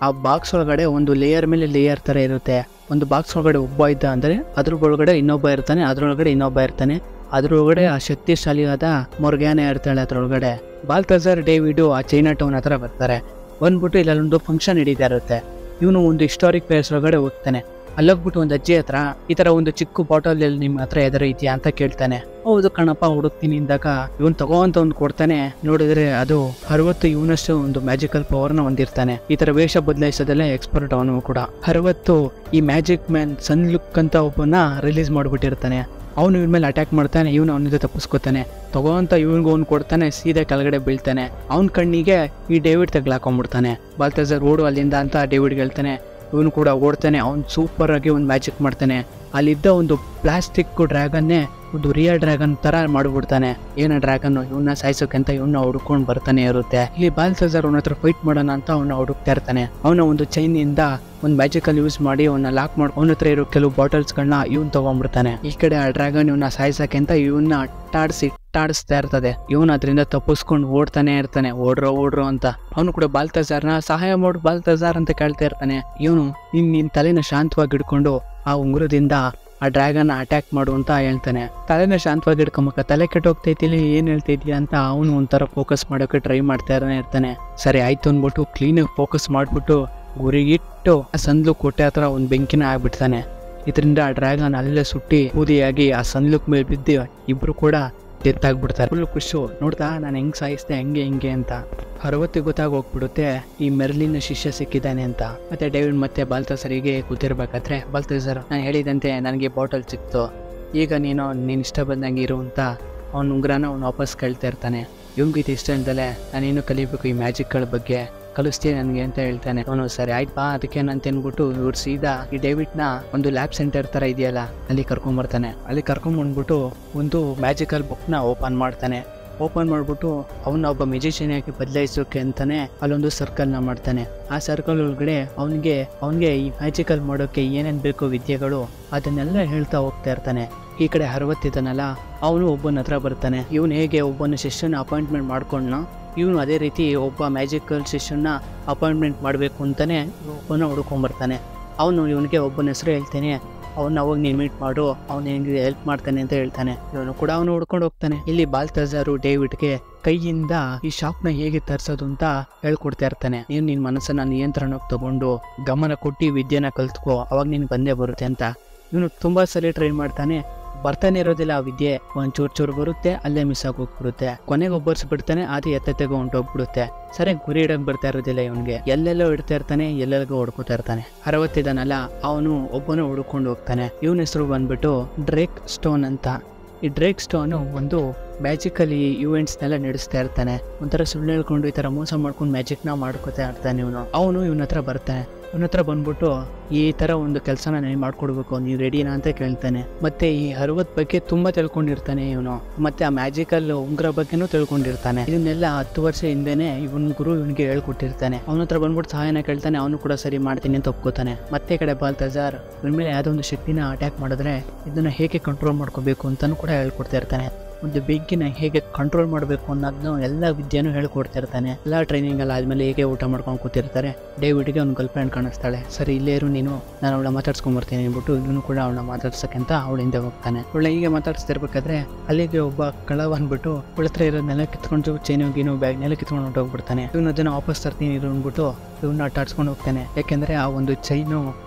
ಆ ಬಾಕ್ಸ್ ಒಳಗಡೆ ಒಂದು ಲೇಯರ್ ಮೇಲೆ ಲೇಯರ್ ತರ ಇರುತ್ತೆ. ಒಂದು ಬಾಕ್ಸ್ ಒಳಗಡೆ ಒಬ್ಬ ಇದ್ದ ಅಂದ್ರೆ ಅದ್ರ ಒಳಗಡೆ ಇನ್ನೊಬ್ಬ ಇರ್ತಾನೆ, ಅದ್ರೊಳಗಡೆ ಇನ್ನೊಬ್ಬ ಇರ್ತಾನೆ. ಅದ್ರೊಳಗಡೆ ಆ ಶಕ್ತಿಶಾಲಿಯಾದ ಮೊರ್ಗ್ಯಾನೆ ಇರ್ತಾಳೆ ಅದ್ರೊಳಗಡೆ. ಬಾಲ್ತಜಾರ್ ಡೇವಿಡು ಆ ಚೈನಾ ಟೌನ್ ಹತ್ರ ಬರ್ತಾರೆ. ಬಂದ್ಬಿಟ್ಟು ಇಲ್ಲೊಂದು ಫಂಕ್ಷನ್ ನಡೀತಾ ಇರುತ್ತೆ. ಇವನು ಒಂದು ಹಿಸ್ಟಾರಿಕ್ ಪ್ಲೇಸ್ ಒಳಗಡೆ ಹೋಗ್ತಾನೆ. ಅಲ್ಲೋಗ್ಬಿಟ್ಟು ಒಂದು ಅಜ್ಜಿ ಹತ್ರ ಈ ತರ ಒಂದು ಚಿಕ್ಕ ಬಾಟಲ್ ಎಲ್ಲಿ ನಿಮ್ಮ ಹತ್ರ ಎದುರು ಇದೆಯಾ ಅಂತ ಕೇಳ್ತಾನೆ. ಹೌದು ಕಣಪ್ಪ ಹುಡುಕ್ತೀನಿ ಇಂದಾಗ ಇವನ್ ತಗೋಂತ ಒಂದು ಕೊಡ್ತಾನೆ. ನೋಡಿದ್ರೆ ಅದು 60 ಇವನಷ್ಟು ಒಂದು ಮ್ಯಾಜಿಕಲ್ ಪವರ್ನ ಹೊಂದಿರ್ತಾನೆ. ಈ ತರ ವೇಷ ಬದಲಾಯಿಸೋದಲ್ಲೇ ಎಕ್ಸ್ಪರ್ಟ್ ಅವನು ಕೂಡ. 60 ಈ ಮ್ಯಾಜಿಕ್ ಮ್ಯಾನ್ ಸನ್ ಲುಕ್ ಅಂತ ಒಬ್ಬನ ರಿಲೀಸ್ ಮಾಡ್ಬಿಟ್ಟಿರ್ತಾನೆ. ಅವನು ಇವನ್ ಮೇಲೆ ಅಟ್ಯಾಕ್ ಮಾಡ್ತಾನೆ. ಇವನು ಅವನಿಂದ ತಪ್ಪಿಸ್ಕೊತಾನೆ. ತಗೋಂತ ಇವನ್ಗೂ ಅವ್ನು ಕೊಡ್ತಾನೆ, ಸೀದಾ ಕೆಳಗಡೆ ಬೀಳ್ತಾನೆ. ಅವನ ಕಣ್ಣಿಗೆ ಈ ಡೇವಿಡ್ ತಗ್ಲಾಕೊಂಡ್ಬಿಡ್ತಾನೆ. ಬಾಲ್ತಜಾರ್ ಓಡು ಅಲ್ಲಿಂದ ಅಂತ ಡೇವಿಡ್ ಹೇಳ್ತಾನೆ. ಇವನು ಕೂಡ ಓಡ್ತಾನೆ. ಅವ್ನು ಸೂಪರ್ ಆಗಿ ಒಂದು ಮ್ಯಾಜಿಕ್ ಮಾಡ್ತಾನೆ. ಅಲ್ಲಿದ್ದ ಒಂದು ಪ್ಲಾಸ್ಟಿಕ್ ಡ್ರ್ಯಾಗನ್ನೇ ಒಂದು ರಿಯಲ್ ಡ್ರ್ಯಾಗನ್ ತರ ಮಾಡ್ಬಿಡ್ತಾನೆ. ಏನ ಡ್ರ್ಯಾಗನ್ ಇವನ್ನ ಸಾಯಿಸೋಕೆ ಅಂತ ಇವನ್ನ ಹುಡ್ಕೊಂಡು ಬರ್ತಾನೆ ಇರುತ್ತೆ. ಇಲ್ಲಿ ಬಾಲ್ತಜಾರ್ ಅವನ ಹತ್ರ ಫೈಟ್ ಮಾಡೋಣ ಅಂತ ಅವನ್ನ ಹುಡುಕ್ತಾ ಇರ್ತಾನೆ. ಅವನ ಒಂದು ಚೈನ್ ಇಂದ ಒಂದು ಮ್ಯಾಜಿಕಲ್ ಯೂಸ್ ಮಾಡಿ ಅವನ್ನ ಲಾಕ್ ಮಾಡಿ ಅವನ ಹತ್ರ ಇರೋ ಕೆಲವು ಬಾಟಲ್ಸ್ ಗಳನ್ನ ಇವನ್ ತಗೊಂಡ್ಬಿಡ್ತಾನೆ. ಈ ಕಡೆ ಆ ಡ್ರ್ಯಾಗನ್ ಇವನ್ನ ಸಾಯಿಸಕ್ಕೆ ಅಂತ ಇವನ್ನ ಅಟ್ಟಾಡಿಸ್ತಾ ಇರ್ತದೆ. ಇವನು ಅದರಿಂದ ತಪ್ಪಿಸ್ಕೊಂಡು ಓಡ್ತಾನೆ ಇರ್ತಾನೆ. ಓಡ್ರೋ ಅಂತ. ಅವನು ಕೂಡ ಬಾಲ್ತಜಾರ್ನ ಸಹಾಯ ಮಾಡು ಬಾಲ್ತಜಾರ್ ಅಂತ ಕೇಳ್ತಾ ಇರ್ತಾನೆ. ಇವನು ನಿನ್ ತಲೆನ ಶಾಂತವಾಗಿ ಹಿಡ್ಕೊಂಡು ಆ ಉಂಗುರದಿಂದ ಆ ಡ್ರ್ಯಾಗನ್ ಅಟ್ಯಾಕ್ ಮಾಡು ಅಂತ ಹೇಳ್ತಾನೆ. ತಲೆನ ಶಾಂತವಾಗಿ ಹಿಡ್ಕೊಂಬಕ್ಕ, ತಲೆ ಕೆಟ್ಟೋಗ್ತೈತಿಲಿ ಏನ್ ಹೇಳ್ತಿದ್ಯಾ ಅಂತ ಅವನು ಒಂಥರ ಫೋಕಸ್ ಮಾಡೋಕೆ ಟ್ರೈ ಮಾಡ್ತಾ ಇರ್ತಾನೆ. ಸರಿ ಆಯ್ತು ಅಂದ್ಬಿಟ್ಟು ಕ್ಲೀನಾಗಿ ಫೋಕಸ್ ಮಾಡ್ಬಿಟ್ಟು ಗುರಿಗಿಟ್ಟು ಆ ಸಂದ್ಲು ಕೋಟೆ ಹತ್ರ ಒಂದು ಬೆಂಕಿನ ಆಗ್ಬಿಡ್ತಾನೆ. ಇದರಿಂದ ಆ ಡ್ರ್ಯಾಗನ್ ಅಲ್ಲೇ ಸುಟ್ಟಿ ಬೂದಿಯಾಗಿ ಆ ಸಂದ್ಲುಕ್ ಮೇಲೆ ಬಿದ್ದು ಇಬ್ರು ಕೂಡ ಡೆತ್ ಆಗ್ಬಿಡ್ತಾರೆ. ಫುಲ್ ಖುಷು. ನೋಡ್ತಾ ನಾನು ಹೆಂಗ್ ಸಾಯಿಸ್ದೆ ಹಿಂಗೆ ಅಂತ 60 ಗೊತ್ತಾಗಿ ಹೋಗ್ಬಿಡುತ್ತೆ ಈ ಮೆರ್ಲಿನ್ ಶಿಷ್ಯ ಸಿಕ್ಕಿದ್ದಾನೆ ಅಂತ. ಮತ್ತೆ ಡೇವಿಡ್ ಮತ್ತೆ ಬಾಲ್ತಜಾರಿಗೆ ಕೂತಿರ್ಬೇಕಾದ್ರೆ ಬಾಲ್ತಜಾರ್ ನಾನು ಹೇಳಿದಂತೆ ನನಗೆ ಬಾಟಲ್ ಸಿಕ್ತು, ಈಗ ನೀನು ಇಷ್ಟ ಬಂದಂಗೆ ಇರು ಅಂತ ಅವ್ನ ಉಂಗ್ರನ ಅವ್ನು ವಾಪಸ್ ಕೇಳ್ತಾ ಇರ್ತಾನೆ. ಇವ್ನಿಗೆ ಇಷ್ಟ ಇಲ್ದಲೆ ನಾನೇನು ಕಲಿಬೇಕು ಈ ಮ್ಯಾಜಿಕ್ಗಳ ಬಗ್ಗೆ, ಕಲಿಸ್ತೀನಿ ನನಗೆ ಅಂತ ಹೇಳ್ತಾನೆ. ಅವನು ಸರಿ ಆಯ್ತಾ ಅದಕ್ಕೆ ಅಂತ ಅನ್ಬಿಟ್ಟು ಇವ್ರು ಸೀದಾ ಈ ಡೇವಿಡ್ ನ ಒಂದು ಲ್ಯಾಬ್ ಸೆಂಟರ್ ತರ ಇದೆಯಲ್ಲ ಅಲ್ಲಿ ಕರ್ಕೊಂಡ್ ಬರ್ತಾನೆ. ಅಲ್ಲಿ ಕರ್ಕೊಂಡ್ ಬಂದ್ಬಿಟ್ಟು ಒಂದು ಮ್ಯಾಜಿಕಲ್ ಬುಕ್ ನ ಓಪನ್ ಮಾಡ್ತಾನೆ. ಓಪನ್ ಮಾಡ್ಬಿಟ್ಟು ಅವನ್ನ ಒಬ್ಬ ಮ್ಯೂಜಿಷಿಯನ್ ಆಗಿ ಬದಲಾಯಿಸೋಕೆ ಅಂತಾನೆ ಅಲ್ಲೊಂದು ಸರ್ಕಲ್ ನ ಮಾಡ್ತಾನೆ. ಆ ಸರ್ಕಲ್ ಒಳಗಡೆ ಅವನಿಗೆ ಈ ಮ್ಯಾಜಿಕಲ್ ಮಾಡೋಕೆ ಏನೇನ್ ಬೇಕು ವಿದ್ಯೆಗಳು ಅದನ್ನೆಲ್ಲ ಹೇಳ್ತಾ ಹೋಗ್ತಾ ಇರ್ತಾನೆ. ಈ ಕಡೆ ಹರ್ವತ್ತಿದ್ದಾನಲ್ಲ ಅವನು ಒಬ್ಬನ ಹತ್ರ ಬರ್ತಾನೆ. ಇವನು ಹೇಗೆ ಒಬ್ಬನ ಶಿಷ್ಯನ ಅಪಾಯಿಂಟ್ಮೆಂಟ್ ಮಾಡ್ಕೊಂಡ್ನ ಇವನು ಅದೇ ರೀತಿ ಒಬ್ಬ ಮ್ಯಾಜಿಕಲ್ ಶಿಷ್ಯನ ಅಪಾಯಿಂಟ್ಮೆಂಟ್ ಮಾಡಬೇಕು ಅಂತಾನೆ ಒಬ್ಬನ ಹುಡ್ಕೊಂಡ್ಬರ್ತಾನೆ. ಅವನು ಇವನಿಗೆ ಒಬ್ಬನ ಹೆಸರು ಹೇಳ್ತೇನೆ, ಅವನ್ನ ಅವಾಗ ನೀನು ಮೀಟ್ ಮಾಡು, ಅವ್ನು ನಿನಗೆ ಹೆಲ್ಪ್ ಮಾಡ್ತಾನೆ ಅಂತ ಹೇಳ್ತಾನೆ. ಇವನು ಕೂಡ ಅವನು ಹುಡ್ಕೊಂಡು ಹೋಗ್ತಾನೆ. ಇಲ್ಲಿ ಬಾಲ್ತಜಾರು ಡೇವಿಡ್ಗೆ ಕೈಯಿಂದ ಈ ಶಾಪ್ನ ಹೇಗೆ ತರಿಸೋದು ಅಂತ ಹೇಳ್ಕೊಡ್ತಾ ಇರ್ತಾನೆ. ನೀನು ನಿನ್ನ ಮನಸ್ಸನ್ನ ನಿಯಂತ್ರಣಕ್ಕೆ ತಗೊಂಡು ಗಮನ ಕೊಟ್ಟು ವಿದ್ಯೆನ ಕಲ್ತ್ಕೋ, ಅವಾಗ ನಿನ್ಗೆ ಬಂದೇ ಬರುತ್ತೆ ಅಂತ. ಇವನು ತುಂಬಾ ಸಲ ಟ್ರೈ ಮಾಡ್ತಾನೆ, ಬರ್ತಾನೆ ಇರೋದಿಲ್ಲ ಆ ವಿದ್ಯೆ. ಒಂದ್ ಚೂರು ಬರುತ್ತೆ, ಅಲ್ಲೇ ಮಿಸ್ ಆಗಿ ಹೋಗ್ಬಿಡುತ್ತೆ. ಕೊನೆಗೆ ಒಬ್ಬರ್ಸ್ ಬಿಡ್ತಾನೆ, ಅದು ಎತ್ತೆಗೆ ಹೊಂಟೋಗ್ಬಿಡುತ್ತೆ. ಸರಿ ಗುರಿ ಇಡಕ್ ಬರ್ತಾ ಇರೋದಿಲ್ಲ ಇವನ್ಗೆ. ಎಲ್ಲೆಲ್ಲೋ ಇಡ್ತಾ ಇರ್ತಾನೆ, ಎಲ್ಲೆಲ್ಲೋ ಹೊಡ್ಕೋತಾ ಇರ್ತಾನೆ. ಅರವತ್ತಿದಾನಲ್ಲ ಅವನು ಒಬ್ಬನು ಹುಡ್ಕೊಂಡು ಹೋಗ್ತಾನೆ. ಇವನ ಹೆಸರು ಬಂದ್ಬಿಟ್ಟು ಡ್ರೇಕ್ ಸ್ಟೋನ್ ಅಂತ. ಈ ಡ್ರೇಕ್ ಸ್ಟೋನು ಒಂದು ಮ್ಯಾಜಿಕಲ್ ಇವೆಂಟ್ಸ್ನೆಲ್ಲ ನಡೆಸ್ತಾ ಇರ್ತಾನೆ. ಒಂಥರ ಸುಳ್ಳು ಹೇಳ್ಕೊಂಡು ಈ ತರ ಮೋಸ ಮಾಡ್ಕೊಂಡು ಮ್ಯಾಜಿಕ್ನ ಮಾಡ್ಕೋತಾ ಇರ್ತಾನೆ ಅವನು ಇವನ ಹತ್ರ ಬರ್ತಾನೆ. ಅವನ ಹತ್ರ ಬಂದ್ಬಿಟ್ಟು ಈ ತರ ಒಂದು ಕೆಲಸನ ನಾನು ಮಾಡ್ಕೊಡ್ಬೇಕು, ನೀವು ರೆಡಿನಾ ಅಂತ ಕೇಳ್ತಾನೆ. ಮತ್ತೆ ಈ 60 ಬಗ್ಗೆ ತುಂಬಾ ತಿಳ್ಕೊಂಡಿರ್ತಾನೆ ಇವನು. ಮತ್ತೆ ಆ ಮ್ಯಾಜಿಕಲ್ ಉಂಗ್ರ ಬಗ್ಗೆನೂ ತಿಳ್ಕೊಂಡಿರ್ತಾನೆ. ಇದನ್ನೆಲ್ಲ 10 ವರ್ಷ ಹಿಂದೆನೆ ಇವನ್ ಗುರು ಇವನಿಗೆ ಹೇಳ್ಕೊಟ್ಟಿರ್ತಾನೆ. ಅವನ ಹತ್ರ ಬಂದ್ಬಿಟ್ಟು ಸಹಾಯನ ಕೇಳ್ತಾನೆ. ಅವನು ಕೂಡ ಸರಿ ಮಾಡ್ತೀನಿ ಅಂತ ಒಪ್ಕೋತಾನೆ. ಮತ್ತೆ ಈ ಕಡೆ ಬಾಲ್ತಜಾರ್ ಇವನ್ ಮೇಲೆ ಯಾವ್ದೋ ಒಂದು ಶಕ್ತಿನ ಅಟ್ಯಾಕ್ ಮಾಡಿದ್ರೆ ಇದನ್ನ ಹೇಗೆ ಕಂಟ್ರೋಲ್ ಮಾಡ್ಕೋಬೇಕು ಅಂತಾನು ಕೂಡ ಹೇಳ್ಕೊಡ್ತಾ ಇರ್ತಾನೆ. ಒಂದು ಬೆಂಕಿನ ಹೇಗೆ ಕಂಟ್ರೋಲ್ ಮಾಡಬೇಕು ಅನ್ನೋದನ್ನ ಎಲ್ಲ ವಿದ್ಯೆನೂ ಹೇಳ್ಕೊಡ್ತಾ ಇರ್ತಾನೆ. ಎಲ್ಲ ಟ್ರೈನಿಂಗ್ ಎಲ್ಲ ಆದ್ಮೇಲೆ ಹೇಗೆ ಊಟ ಮಾಡ್ಕೊಂಡು ಕೂತಿರ್ತಾರೆ. ಡೇವಿಡ್ಗೆ ಅವ್ನ ಗರ್ಲ್ ಫ್ರೆಂಡ್ ಕಾಣಿಸ್ತಾಳೆ. ಸರಿ ಇಲ್ಲೇ ಇರು ನೀನು, ನಾನು ಅವಳ ಮಾತಾಡ್ಸ್ಕೊಂಡ್ ಬರ್ತೀನಿ ಅಂದ್ಬಿಟ್ಟು ಇವನು ಕೂಡ ಅವಳನ್ನ ಮಾತಾಡ್ಸಕ್ಕಂತ ಅವಳ ಹಿಂದೆ ಹೋಗ್ತಾನೆ. ಅವಳ ಹೀಗೆ ಮಾತಾಡ್ಸ್ತಿರ್ಬೇಕಾದ್ರೆ ಅಲ್ಲಿಗೆ ಒಬ್ಬ ಕಳವ ಅಂದ್ಬಿಟ್ಟು ಅವಳ ಹತ್ರ ಇರೋದನ್ನೆಲ್ಲ ಕಿತ್ಕೊಂಡು ಚೈನು ಗೀನು ಬ್ಯಾಗ್ನೆಲ್ಲ ಕಿತ್ಕೊಂಡು ಹೊಂಟೋಗ್ಬಿಡ್ತಾನೆ. ಇವನು ಅದನ್ನ ವಾಪಸ್ ತರ್ತೀನಿ ಇರು ಅಂದ್ಬಿಟ್ಟು ಇವನ್ನ ಆಟಾಡ್ಸ್ಕೊಂಡು ಹೋಗ್ತಾನೆ. ಯಾಕೆಂದ್ರೆ ಆ ಒಂದು ಚೈನು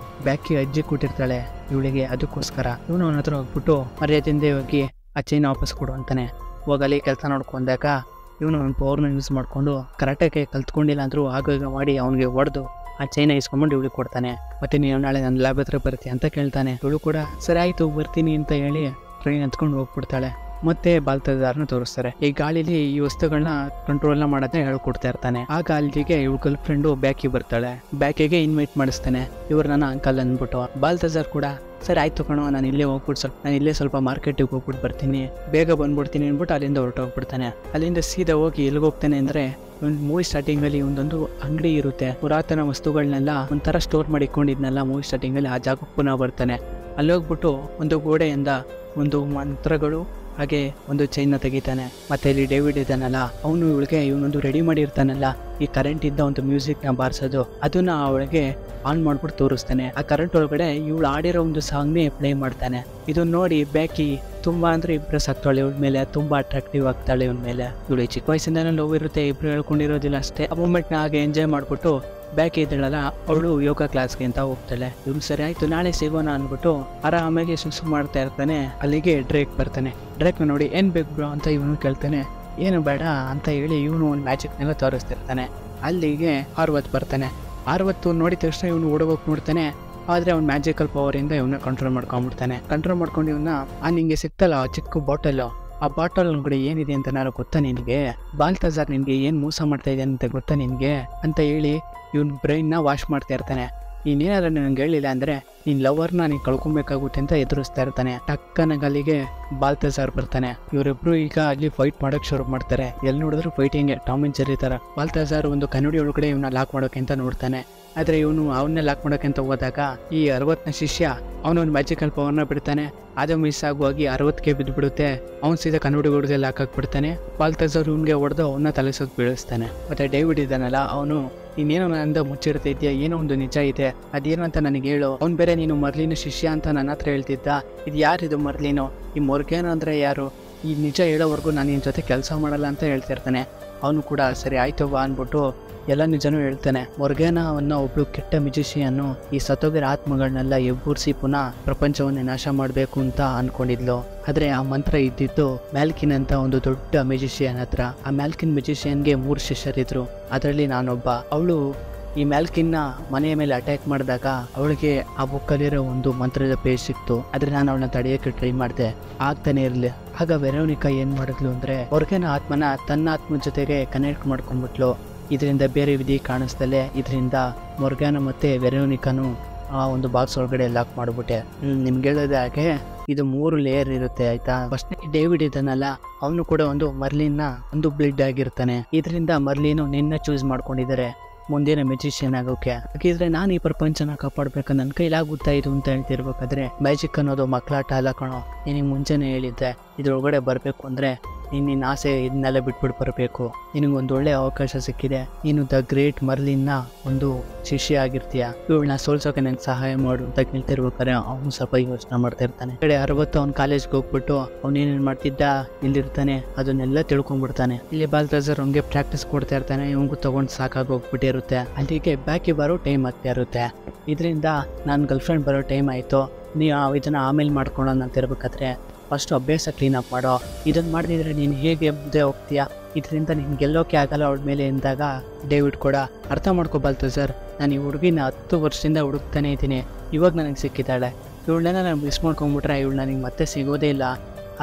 ಬ್ಯಾಕಿ ಅಜ್ಜಿ ಕೊಟ್ಟಿರ್ತಾಳೆ ಇವಳಿಗೆ, ಅದಕ್ಕೋಸ್ಕರ ಇವನು ಅವನ ಹತ್ರ ಹೋಗ್ಬಿಟ್ಟು ಮರ್ಯಾದೆಯಿಂದ ಹೋಗಿ ಆ ಚೈನ್ ವಾಪಸ್ ಕೊಡು ಅಂತಾನೆ. ಹೋಗಲಿ ಕೆಲಸ ನೋಡ್ಕೊಂಡಾಗ ಇವನು ಅವ್ನ ಪವರ್ನ ಯೂಸ್ ಮಾಡ್ಕೊಂಡು ಕರಾಟೆಗೆ ಕಲ್ತ್ಕೊಂಡಿಲ್ಲ ಅಂದ್ರೂ ಆಗ ಮಾಡಿ ಅವನಿಗೆ ಹೊಡೆದು ಆ ಚೈನ ಇಸ್ಕೊಂಡ್ಬಂದು ಇವಳಿಗೆ ಕೊಡ್ತಾನೆ. ಮತ್ತೆ ನೀನು ನಾಳೆ ನನ್ನ ಲ್ಯಾಬ್ ಹತ್ರ ಬರ್ತೀಯ ಅಂತ ಕೇಳ್ತಾನೆ. ಇವಳು ಕೂಡ ಸರಿ ಆಯ್ತು ಬರ್ತೀನಿ ಅಂತ ಹೇಳಿ ಟ್ರೈನ್ ಹತ್ಕೊಂಡು ಹೋಗ್ಬಿಡ್ತಾಳೆ. ಮತ್ತೆ ಬಾಲ್ತಜಾರ್ನ ತೋರಿಸ್ತಾರೆ. ಈ ಗಾಳಿಲಿ ಈ ವಸ್ತುಗಳನ್ನ ಕಂಟ್ರೋಲ್ನ ಮಾಡೋದನ್ನ ಹೇಳ್ಕೊಡ್ತಾ ಇರ್ತಾನೆ. ಆ ಗಾಳಿಗೆ ಇವಳು ಗರ್ಲ್ ಫ್ರೆಂಡು ಬ್ಯಾಕಿ ಬರ್ತಾಳೆ. ಬ್ಯಾಕಿಗೆ ಇನ್ವೈಟ್ ಮಾಡಿಸ್ತಾನೆ ಇವ್ರು ನನ್ನ ಅಂಕಲ್ ಅಂದ್ಬಿಟ್ಟು. ಬಾಲ್ತಜಾರ್ ಕೂಡ ಸರಿ ಆಯ್ತು ಕಣೋ, ನಾನು ಇಲ್ಲೇ ಹೋಗ್ಬಿಟ್ಟು ನಾನು ಇಲ್ಲೇ ಸ್ವಲ್ಪ ಮಾರ್ಕೆಟಿಗೆ ಹೋಗ್ಬಿಟ್ಟು ಬರ್ತೀನಿ, ಬೇಗ ಬಂದ್ಬಿಡ್ತೀನಿ ಅಂದ್ಬಿಟ್ಟು ಅಲ್ಲಿಂದ ಹೊರಟೋಗ್ಬಿಡ್ತಾನೆ. ಅಲ್ಲಿಂದ ಸೀದಾ ಹೋಗಿ ಎಲ್ಲಿಗೆ ಹೋಗ್ತಾನೆ ಅಂದ್ರೆ ಒಂದು ಮೂವಿ ಸ್ಟಾರ್ಟಿಂಗ್ ಅಲ್ಲಿ ಒಂದೊಂದು ಅಂಗಡಿ ಇರುತ್ತೆ, ಪುರಾತನ ವಸ್ತುಗಳನ್ನೆಲ್ಲ ಒಂಥರ ಸ್ಟೋರ್ ಮಾಡಿ ಇಟ್ಕೊಂಡಿದ್ನೆಲ್ಲ ಮೂವಿ ಸ್ಟಾರ್ಟಿಂಗ್ ಅಲ್ಲಿ ಆ ಜಾಗಕ್ಕೆ ಪುನಃ ಬರ್ತಾನೆ. ಅಲ್ಲಿ ಹೋಗ್ಬಿಟ್ಟು ಒಂದು ಗೋಡೆಯಿಂದ ಒಂದು ಮಂತ್ರಗಳು ಹಾಗೆ ಒಂದು ಚೈನ್ನ ತೆಗಿತಾನೆ. ಮತ್ತೆ ಇಲ್ಲಿ ಡೇವಿಡ್ ಇದ್ದಾನಲ್ಲ ಅವನು ಇವಳಿಗೆ ಇವನೊಂದು ರೆಡಿ ಮಾಡಿರ್ತಾನಲ್ಲ ಈ ಕರೆಂಟ್ ಇಂದ ಒಂದು ಮ್ಯೂಸಿಕ್ ನ ಬಾರಿಸೋದು, ಅದನ್ನ ಅವಳಿಗೆ ಆನ್ ಮಾಡ್ಬಿಟ್ಟು ತೋರಿಸ್ತಾನೆ. ಆ ಕರೆಂಟ್ ಒಳಗಡೆ ಇವಳು ಆಡಿರೋ ಒಂದು ಸಾಂಗ್ ನೇ ಪ್ಲೇ ಮಾಡ್ತಾನೆ. ಇದನ್ನ ನೋಡಿ ಬ್ಯಾಕಿ ತುಂಬಾ ಅಂದ್ರೆ ಇಂಪ್ರೆಸ್ ಆಗ್ತಾಳೆ ಇವಳ ಮೇಲೆ, ತುಂಬಾ ಅಟ್ರಾಕ್ಟಿವ್ ಆಗ್ತಾಳೆ ಇವಳ ಮೇಲೆ. ಇವಳು ಚಿಕ್ಕ ವಯಸ್ಸಿಂದಾನು ಲವ್ ಇರುತ್ತೆ, ಇಬ್ರು ಹೇಳ್ಕೊಂಡಿರೋದಿಲ್ಲ ಅಷ್ಟೇ. ಆ ಮೂಮೆಂಟ್ ನ ಹಾಗೆ ಎಂಜಾಯ್ ಮಾಡ್ಬಿಟ್ಟು ಬ್ಯಾಕಿ ಇದ್ದಾಳಲ್ಲ ಅವಳು ಯೋಗ ಕ್ಲಾಸ್ಗೆ ಅಂತ ಹೋಗ್ತಾಳೆ. ಇವ್ನು ಸರಿ ಆಯ್ತು ನಾಳೆ ಸಿಗೋಣ ಅಂದ್ಬಿಟ್ಟು ಆರಾಮಾಗಿ ಸುಸು ಮಾಡ್ತಾ ಇರ್ತಾನೆ. ಅಲ್ಲಿಗೆ ಡ್ರೇಕ್ ಬರ್ತಾನೆ. ಡ್ರೇಕ್ನ ನೋಡಿ ಏನ್ ಬೇಕು ಬ್ರೋ ಅಂತ ಇವನು ಕೇಳ್ತಾನೆ. ಏನು ಬೇಡ ಅಂತ ಹೇಳಿ ಇವನು ಒಂದು ಮ್ಯಾಜಿಕ್ನೆಲ್ಲ ತೋರಿಸ್ತಿರ್ತಾನೆ. ಅಲ್ಲಿಗೆ 60 ಬರ್ತಾನೆ. 60 ನೋಡಿದ ತಕ್ಷಣ ಇವನು ಓಡೋಗೋಕ್ ನೋಡ್ತಾನೆ. ಆದ್ರೆ ಅವ್ನ ಮ್ಯಾಜಿಕಲ್ ಪವರ್ ಇಂದ ಇವನ್ನ ಕಂಟ್ರೋಲ್ ಮಾಡ್ಕೊಂಡ್ಬಿಡ್ತಾನೆ. ಕಂಟ್ರೋಲ್ ಮಾಡ್ಕೊಂಡು ಇವನ್ನ ನಿಂಗೆ ಸಿಕ್ತಲ್ಲ ಚಿಕ್ಕ ಬಾಟಲ್, ಆ ಬಾಟಲ್ ಒಳಗಡೆ ಏನಿದೆ ಅಂತ ನಾನು ಗೊತ್ತಾ ನಿನ್ಗೆ, ಬಾಲ್ತಜಾರ್ ನಿನ್ಗೆ ಏನ್ ಮೋಸ ಮಾಡ್ತಾ ಇದೆ ಅಂತ ಗೊತ್ತಾ ನಿನ್ಗೆ ಅಂತ ಹೇಳಿ ಇವನ್ ಬ್ರೈನ್ ನ ವಾಶ್ ಮಾಡ್ತಾ ಇರ್ತಾನೆ. ನೀನೇನಾದ್ರೂ ನಂಗೆ ಹೇಳಿಲ್ಲ ಅಂದ್ರೆ ನಿನ್ ಲವರ್ನ ನೀನ್ ಕಳ್ಕೊಬೇಕಾಗುತ್ತೆ ಅಂತ ಎದುರಿಸ್ತಾ ಇರ್ತಾನೆ. ಟಕ್ಕನಾಗ ಅಲ್ಲಿಗೆ ಬಾಲ್ತಜಾರ್ ಬರ್ತಾನೆ. ಇವರಿಬ್ರು ಈಗ ಅಲ್ಲಿ ಫೈಟ್ ಮಾಡಕ್ ಶುರು ಮಾಡ್ತಾರೆ. ಎಲ್ಲಿ ನೋಡಿದ್ರು ಫೈಟಿಂಗ್ ಟಾಮ್ ಅಂಡ್ ಜೆರ್ರಿ ತರ. ಬಾಲ್ತಜಾರ್ ಒಂದು ಕನ್ನಡಿ ಒಳಗಡೆ ಇವನ್ನ ಲಾಕ್ ಮಾಡೋಕೆ ಅಂತ ನೋಡ್ತಾನೆ. ಆದ್ರೆ ಇವನು ಅವನ್ನೇ ಲಾಕ್ ಮಾಡೋಕೆ ಹೋದಾಗ ಈ 60ನ ಶಿಷ್ಯ ಅವನೊಂದು ಮ್ಯಾಜಿಕಲ್ ಪವರ್ನ ಬಿಡ್ತಾನೆ. ಅದು ಮಿಸ್ ಆಗುವಾಗಿ 60ಗೆ ಬಿದ್ದುಬಿಡುತ್ತೆ. ಅವ್ನು ಸೀದಾ ಕನ್ನಡಿ ಒಳಗೆ ಲಾಕ್ ಹಾಕ್ಬಿಡ್ತಾನೆ. ಬಾಲ್ತಜಾರ್ ಇವನ್ಗೆ ಹೊಡೆದು ಅವನ್ನ ತಲೆಸೋಕ್ ಬೀಳಿಸ್ತಾನೆ. ಮತ್ತೆ ಡೇವಿಡ್ ಇದ್ದಾನಲ್ಲ ಅವನು ನೀನೇನೋ ನನ್ನಿಂದ ಮುಚ್ಚಿಡ್ತಾ ಇದೆಯಾ, ಏನೋ ಒಂದು ನಿಜ ಇದೆ, ಅದೇನು ಅಂತ ನನಗೆ ಹೇಳು. ಅವ್ನು ಬೇರೆ ನೀನು ಮರ್ಲಿನ ಶಿಷ್ಯ ಅಂತ ನನ್ನ ಹತ್ರ ಹೇಳ್ತಿದ್ದ. ಇದು ಯಾರಿದು ಮರ್ಲಿನೋ, ಈ ಮೊರ್ಗೇನೋ ಅಂದ್ರೆ ಯಾರು, ಈ ನಿಜ ಹೇಳೋವರೆಗೂ ನಾನು ನಿನ್ನ ಜೊತೆ ಕೆಲಸ ಮಾಡಲ್ಲ ಅಂತ ಹೇಳ್ತಿರ್ತಾನೆ. ಅವನು ಕೂಡ ಸರಿ ಆಯ್ತು ಬಾ ಅಂದ್ಬಿಟ್ಟು ಎಲ್ಲ ನಿಜನೂ ಹೇಳ್ತಾನೆ. ಮೊರ್ಗೇನಾ ಅವನ್ನ ಒಬ್ಳು ಕೆಟ್ಟ ಮ್ಯೂಜಿಷಿಯನ್ನು ಈ ಸತ್ತೋಗಿರೋ ಆತ್ಮಗಳನ್ನೆಲ್ಲ ಎಬ್ಬೂರಿಸಿ ಪುನಃ ಪ್ರಪಂಚವನ್ನೇ ನಾಶ ಮಾಡಬೇಕು ಅಂತ ಅನ್ಕೊಂಡಿದ್ಲು. ಆದ್ರೆ ಆ ಮಂತ್ರ ಇದ್ದಿದ್ದು ಮ್ಯಾಲ್ಕಿನ್ ಅಂತ ಒಂದು ದೊಡ್ಡ ಮ್ಯೂಜಿಷಿಯನ್ ಹತ್ರ. ಆ ಮ್ಯಾಲ್ಕಿನ್ ಮ್ಯೂಜಿಷಿಯನ್ಗೆ 3 ಶಿಷ್ಯರಿದ್ರು, ಅದರಲ್ಲಿ ನಾನೊಬ್ಬ. ಅವಳು ಈ ಮ್ಯಾಲ್ಕಿನ್ನ ಮನೆಯ ಮೇಲೆ ಅಟ್ಯಾಕ್ ಮಾಡಿದಾಗ ಅವಳಿಗೆ ಆ ಬುಕ್ಕಲ್ಲಿರೋ ಒಂದು ಮಂತ್ರದ ಪೇಜ್ ಸಿಕ್ತು. ಆದ್ರೆ ನಾನು ಅವಳನ್ನ ತಡೆಯೋಕೆ ಟ್ರೈ ಮಾಡಿದೆ, ಆಗ್ತಾನೆ ಇರ್ಲಿ. ಆಗ ವೆರೋನಿಕಾ ಏನ್ ಮಾಡಿದ್ಲು ಅಂದ್ರೆ ಮೊರ್ಗೇನ ಆತ್ಮನ ತನ್ನ ಆತ್ಮ ಜೊತೆಗೆ ಕನೆಕ್ಟ್ ಮಾಡ್ಕೊಂಡ್ಬಿಟ್ಲು. ಇದರಿಂದ ಬೇರೆ ವಿಧಿ ಕಾಣಿಸ್ದಲೆ ಇದರಿಂದ ಮೊರ್ಗಾನ ಮತ್ತೆ ವೆರೋನಿಕಾನು ಆ ಒಂದು ಬಾಕ್ಸ್ ಒಳಗಡೆ ಲಾಕ್ ಮಾಡ್ಬಿಟ್ಟೆ. ನಿಮ್ಗೆ ಹೇಳಿದ ಹಾಗೆ ಇದು 3 ಲೇಯರ್ ಇರುತ್ತೆ ಆಯ್ತಾ. ಫಸ್ಟ್ ಡೇವಿಡ್ ಇದನ್ನಲ್ಲ, ಅವನು ಕೂಡ ಒಂದು ಮರ್ಲಿನ್ನ ಒಂದು ಬ್ಲಿಡ್ ಆಗಿರ್ತಾನೆ. ಇದರಿಂದ ಮರ್ಲಿನು ನಿನ್ನ ಚೂಸ್ ಮಾಡ್ಕೊಂಡಿದ್ದಾರೆ ಮುಂದಿನ ಮೆಜಿಷಿಯನ್ ಆಗೋಕೆ. ಹಾಗಿದ್ರೆ ನಾನು ಈ ಪ್ರಪಂಚನ ಕಾಪಾಡ್ಬೇಕಂತ ನನ್ನ ಕೈಲಾಗುತ್ತಾ ಇದು ಅಂತ ಹೇಳ್ತಿರ್ಬೇಕಾದ್ರೆ, ಮ್ಯಾಜಿಕ್ ಅನ್ನೋದು ಮಕ್ಕಳಾಟ ಅಲ್ಲ ಕಣೋ, ನಿನಗೆ ಮುಂಚೆನೇ ಹೇಳಿದ್ದೆ ಇದ್ರೊಳಗಡೆ ಬರಬೇಕು ಅಂದ್ರೆ ನಿನ್ನ ಆಸೆ ಇದನ್ನೆಲ್ಲ ಬಿಟ್ಬಿಟ್ಟು ಬರಬೇಕು. ನಿನಗೊಂದು ಒಳ್ಳೆ ಅವಕಾಶ ಸಿಕ್ಕಿದೆ, ನೀನು ದ ಗ್ರೇಟ್ ಮರ್ಲಿನ್ನ ಒಂದು ಶಿಷ್ಯ ಆಗಿರ್ತೀಯ, ಇವಳನ್ನ ಸೋಲ್ಸೋಕೆ ನಂಗೆ ಸಹಾಯ ಮಾಡು ಅಂತ ಕೇಳ್ತಿರ್ಬೇಕಾದ್ರೆ ಅವನು ಸ್ವಲ್ಪ ಯೋಚನೆ ಮಾಡ್ತಾ ಇರ್ತಾನೆ. ಕಡೆ 60 ಅವ್ನು ಕಾಲೇಜ್ಗೆ ಹೋಗ್ಬಿಟ್ಟು ಅವ್ನೇನೇನು ಮಾಡ್ತಿದ್ದ ಇಲ್ಲಿರ್ತಾನೆ ಅದನ್ನೆಲ್ಲ ತಿಳ್ಕೊಂಡ್ಬಿಡ್ತಾನೆ. ಇಲ್ಲಿ ಬಾಲ್ತಾಜರ್ ಅವ್ನಿಗೆ ಪ್ರಾಕ್ಟೀಸ್ ಕೊಡ್ತಾ ಇರ್ತಾನೆ, ಇವನಿಗೂ ತಗೊಂಡು ಸಾಕಾಗಿ ಹೋಗ್ಬಿಟ್ಟಿರುತ್ತೆ. ಅಲ್ಲಿಗೆ ಬ್ಯಾಕಿ ಬರೋ ಟೈಮ್ ಆಗ್ತಾ ಇರುತ್ತೆ. ಇದರಿಂದ ನನ್ನ ಗರ್ಲ್ಫ್ರೆಂಡ್ ಬರೋ ಟೈಮ್ ಆಯಿತು, ಇದನ್ನು ಆಮೇಲೆ ಮಾಡ್ಕೊಳ್ಳೋಣ ಅಂತ ಇರ್ಬೇಕಾದ್ರೆ ಫಸ್ಟ್ ಅಭ್ಯಾಸ ಕ್ಲೀನಪ್ ಮಾಡೋ, ಇದನ್ನು ಮಾಡಿದ್ರೆ ನೀನು ಹೇಗೆ ಮುಂದೆ ಹೋಗ್ತೀಯಾ, ಇದರಿಂದ ನೀನು ಗೆಲ್ಲೋಕೆ ಆಗಲ್ಲ ಅವಳ ಮೇಲೆ ಎಂದಾಗ ಡೇವಿಡ್ ಕೂಡ ಅರ್ಥ ಮಾಡ್ಕೋಬಾಲ್ತು ಸರ್, ನಾನು ಈ ಹುಡುಗಿನ 10 ವರ್ಷದಿಂದ ಹುಡುಕ್ತಾನೆ ಇದ್ದೀನಿ, ಇವಾಗ ನನಗೆ ಸಿಕ್ಕಿದ್ದಾಳೆ, ಇವಳನ್ನ ನಾನು ಮಿಸ್ ಮಾಡ್ಕೊಂಡ್ಬಿಟ್ರೆ ಇವಳು ನನಗೆ ಮತ್ತೆ ಸಿಗೋದೇ ಇಲ್ಲ